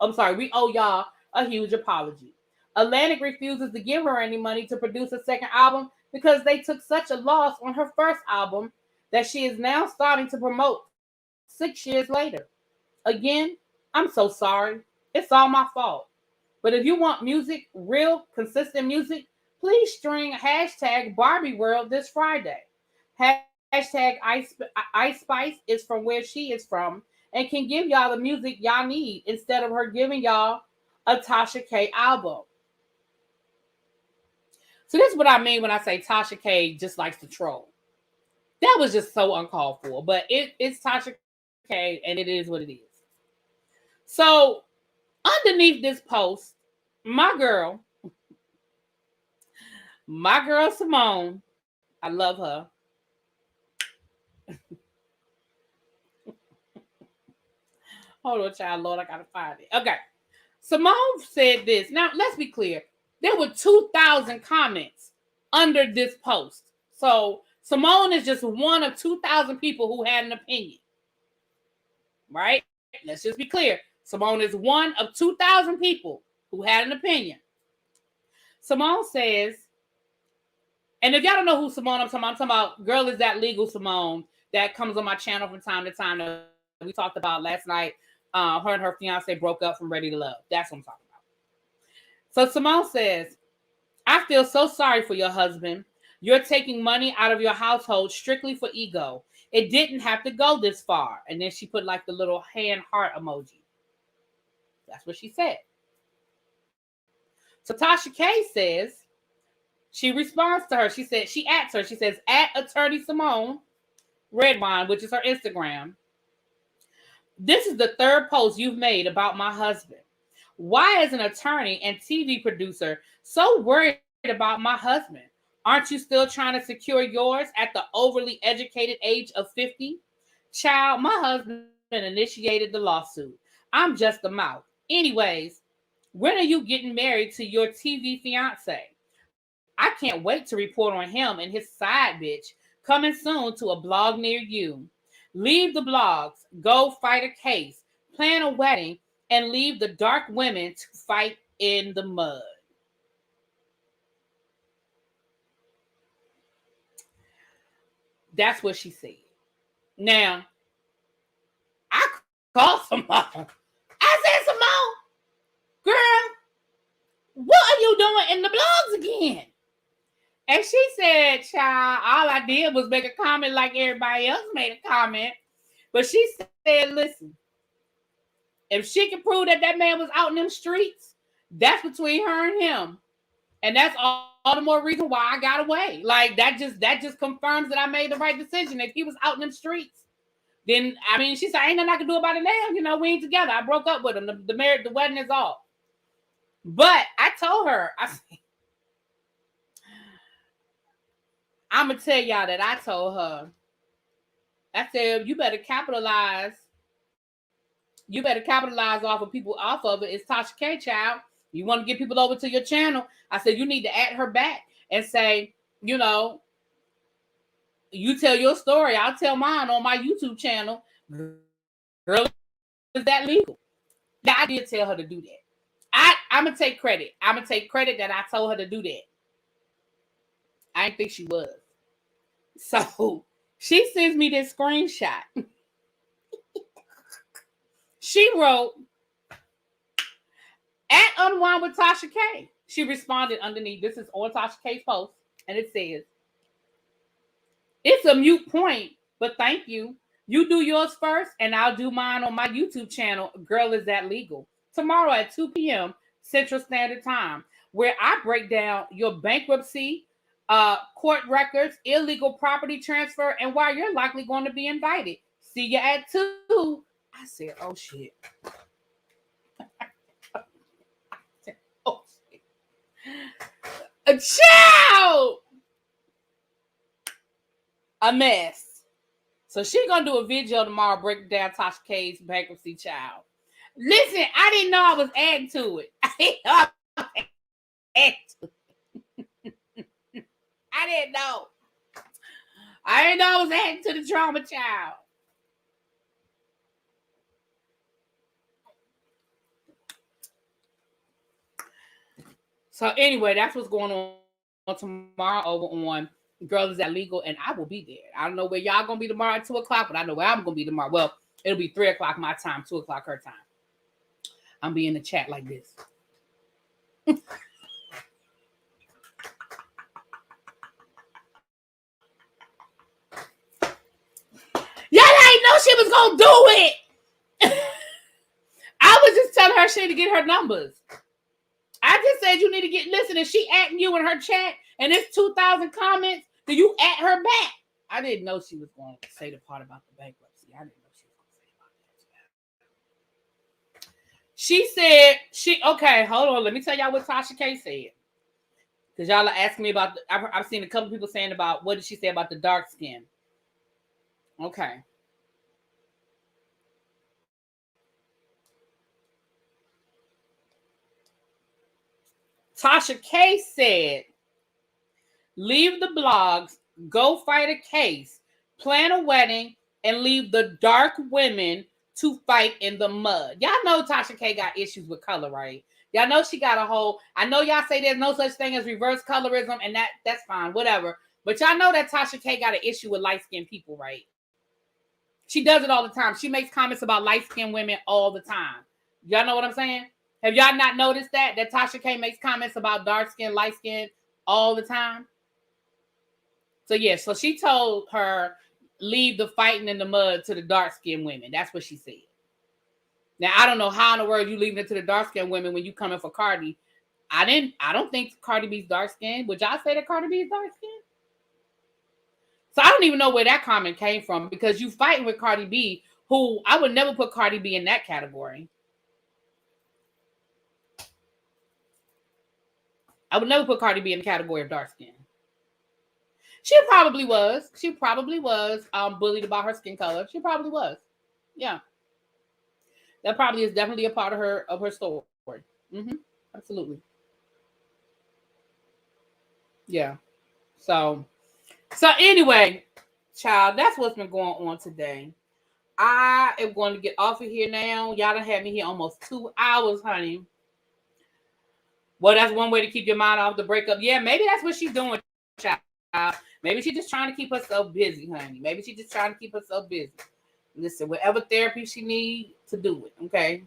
y'all a huge apology. Atlantic refuses to give her any money to produce a second album because they took such a loss on her first album that she is now starting to promote 6 years later. Again, I'm so sorry. It's all my fault. But if you want music, real, consistent music, please stream #Barbie World this Friday. Ice Spice is from where she is from and can give y'all the music y'all need instead of her giving y'all a Tasha K album. So this is what I mean when I say Tasha K just likes to troll. That was just so uncalled for, but it's Tasha K and it is what it is. So underneath this post, my girl Simone, I love her. Hold on, child, Lord, I gotta find it. Okay. Simone said this. Now, let's be clear. There were 2,000 comments under this post. So Simone is just one of 2,000 people who had an opinion. Right? Let's just be clear. Simone is one of 2,000 people who had an opinion. Simone says, and if y'all don't know who Simone I'm talking about, Girl Is That Legal Simone, that comes on my channel from time to time that we talked about last night. Her and her fiance broke up from Ready to Love. That's what I'm talking about. So Simone says, I feel so sorry for your husband. You're taking money out of your household strictly for ego. It didn't have to go this far. And then she put like the little hand heart emoji. That's what she said. So Tasha K says, she responds to her. She says, at Attorney Simone Redwine, which is her Instagram. This is the third post you've made about my husband. Why, as an attorney and TV producer, so worried about my husband? Aren't you still trying to secure yours at the overly educated age of 50? Child, my husband initiated the lawsuit. I'm just the mouth. Anyways, when are you getting married to your TV fiance? I can't wait to report on him and his side bitch coming soon to a blog near you. Leave the blogs, go fight a case, plan a wedding, and leave the dark women to fight in the mud. That's what she said. Now, I called Simone. I said, Simone, girl, what are you doing in the blogs again? And she said, child, all I did was make a comment like everybody else made a comment. But she said, listen, if she can prove that man was out in them streets, that's between her and him. And that's all the more reason why I got away. Like, that just confirms that I made the right decision. If he was out in them streets, then, I mean, she said, ain't nothing I can do about it now. You know, we ain't together. I broke up with him. The wedding is off. But I told her, I said, I'm going to tell y'all that I told her, I said, you better capitalize. You better capitalize off of people off of it. It's Tasha K, child. You want to get people over to your channel. I said, you need to add her back and say, you know, you tell your story. I'll tell mine on my YouTube channel. Girl, is that legal? Yeah, I did tell her to do that. I'm going to take credit. I'm going to take credit that I told her to do that. I didn't think she was. So she sends me this screenshot. She wrote, at Unwind with Tasha K. She responded underneath. This is on Tasha K's post. And it says, it's a mute point, but thank you. You do yours first, and I'll do mine on my YouTube channel, Girl, Is That Legal? Tomorrow at 2 p.m. Central Standard Time, where I break down your bankruptcy, court records, illegal property transfer, and why you're likely going to be indicted. See you at 2. I said, oh, shit. Oh, shit. A child! A mess. So she gonna do a video tomorrow breaking down Tasha K's bankruptcy, child. Listen, I didn't know I was adding to it. I didn't know. I didn't know I was adding to the drama, child. So anyway, that's what's going on tomorrow over on Girl, Is That Legal? And I will be there. I don't know where y'all gonna be tomorrow at 2 o'clock, but I know where I'm gonna be tomorrow. Well, it'll be 3 o'clock my time, 2 o'clock her time. I'm be in the chat like this. Y'all ain't know she was gonna do it. I was just telling her she need to get her numbers. I just said you need to get, listen, if she adding you in her chat and it's 2,000 comments, then you add her back. I didn't know she was going to say the part about the bankruptcy. I didn't know she was going to say about that. She said, okay, hold on. Let me tell y'all what Tasha K said. Because y'all are asking me about, I've seen a couple people saying about, what did she say about the dark skin? Okay. Tasha K said, leave the blogs, go fight a case, plan a wedding, and leave the dark women to fight in the mud. Y'all know Tasha K got issues with color, right? Y'all know she got a whole, I know y'all say there's no such thing as reverse colorism, and that's fine, whatever. But y'all know that Tasha K got an issue with light-skinned people, right? She does it all the time. She makes comments about light-skinned women all the time. Y'all know what I'm saying? Have y'all not noticed that Tasha K makes comments about dark skin, light skin all the time? So yeah, so she told her, leave the fighting in the mud to the dark skinned women. That's what she said. Now I don't know how in the world you leaving it to the dark skinned women when you coming for Cardi. I don't think Cardi B's dark skinned. Would y'all say that Cardi B is dark skinned? So I don't even know where that comment came from, because you fighting with Cardi B, who I would never put Cardi B in that category. I would never put Cardi B in the category of dark skin. She probably was. Bullied about her skin color. She probably was. Yeah. That probably is definitely a part of her story. Mm-hmm. Absolutely. Yeah. So anyway, child, that's what's been going on today. I am going to get off of here now. Y'all done had me here almost 2 hours, honey. Well, that's one way to keep your mind off the breakup. Yeah, maybe that's what she's doing, child. Maybe she's just trying to keep herself busy, honey. Maybe she's just trying to keep herself busy. Listen, whatever therapy she needs to do it, okay?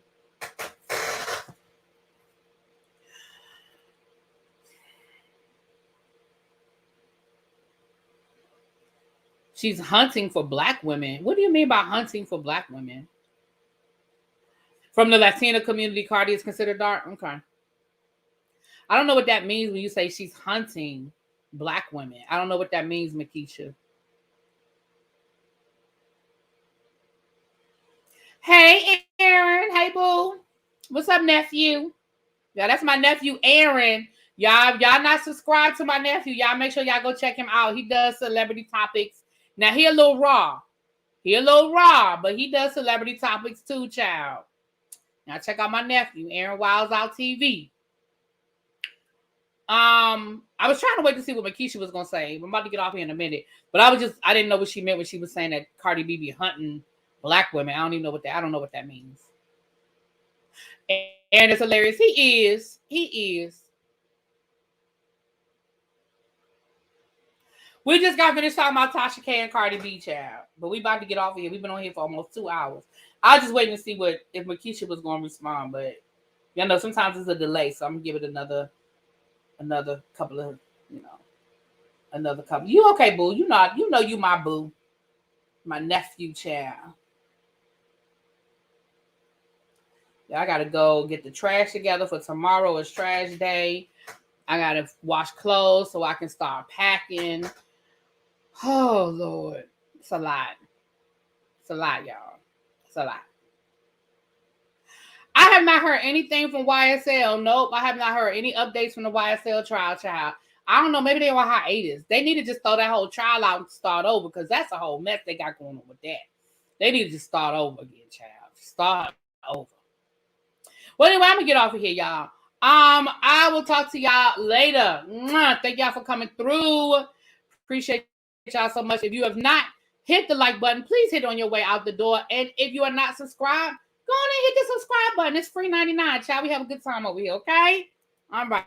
She's hunting for black women. What do you mean by hunting for black women? From the Latina community, Cardi is considered dark? Okay. I don't know what that means when you say she's hunting black women. I don't know what that means, Makisha. Hey, Aaron. Hey, boo. What's up, nephew? Yeah, that's my nephew, Aaron. Y'all not subscribed to my nephew. Y'all make sure y'all go check him out. He does celebrity topics. Now, he a little raw. But he does celebrity topics too, child. Now, check out my nephew, Aaron Wilds Out TV. I was trying to wait to see what Makisha was going to say. I'm about to get off here in a minute. But I didn't know what she meant when she was saying that Cardi B be hunting black women. I don't know what that means. And it's hilarious. He is. We just got finished talking about Tasha K and Cardi B, child. But we about to get off here. We've been on here for almost 2 hours. I was just waiting to see if Makisha was going to respond. But, sometimes it's a delay. So I'm going to give it another couple of, another couple. You okay, boo? You my boo. My nephew, child. Yeah, I got to go get the trash together for tomorrow. It's trash day. I got to wash clothes so I can start packing. Oh, Lord. It's a lot. It's a lot, y'all. It's a lot. I have not heard anything from YSL. Nope. I have not heard any updates from the YSL trial, child. I don't know. Maybe they were hiatus. They need to just throw that whole trial out and start over because that's a whole mess they got going on with that. They need to just start over again, child. Start over. Well, anyway, I'm going to get off of here, y'all. I will talk to y'all later. Thank y'all for coming through. Appreciate y'all so much. If you have not hit the like button, please hit on your way out the door. And if you are not subscribed, go on and hit the subscribe button. It's free 99. Child, we have a good time over here, okay? All right.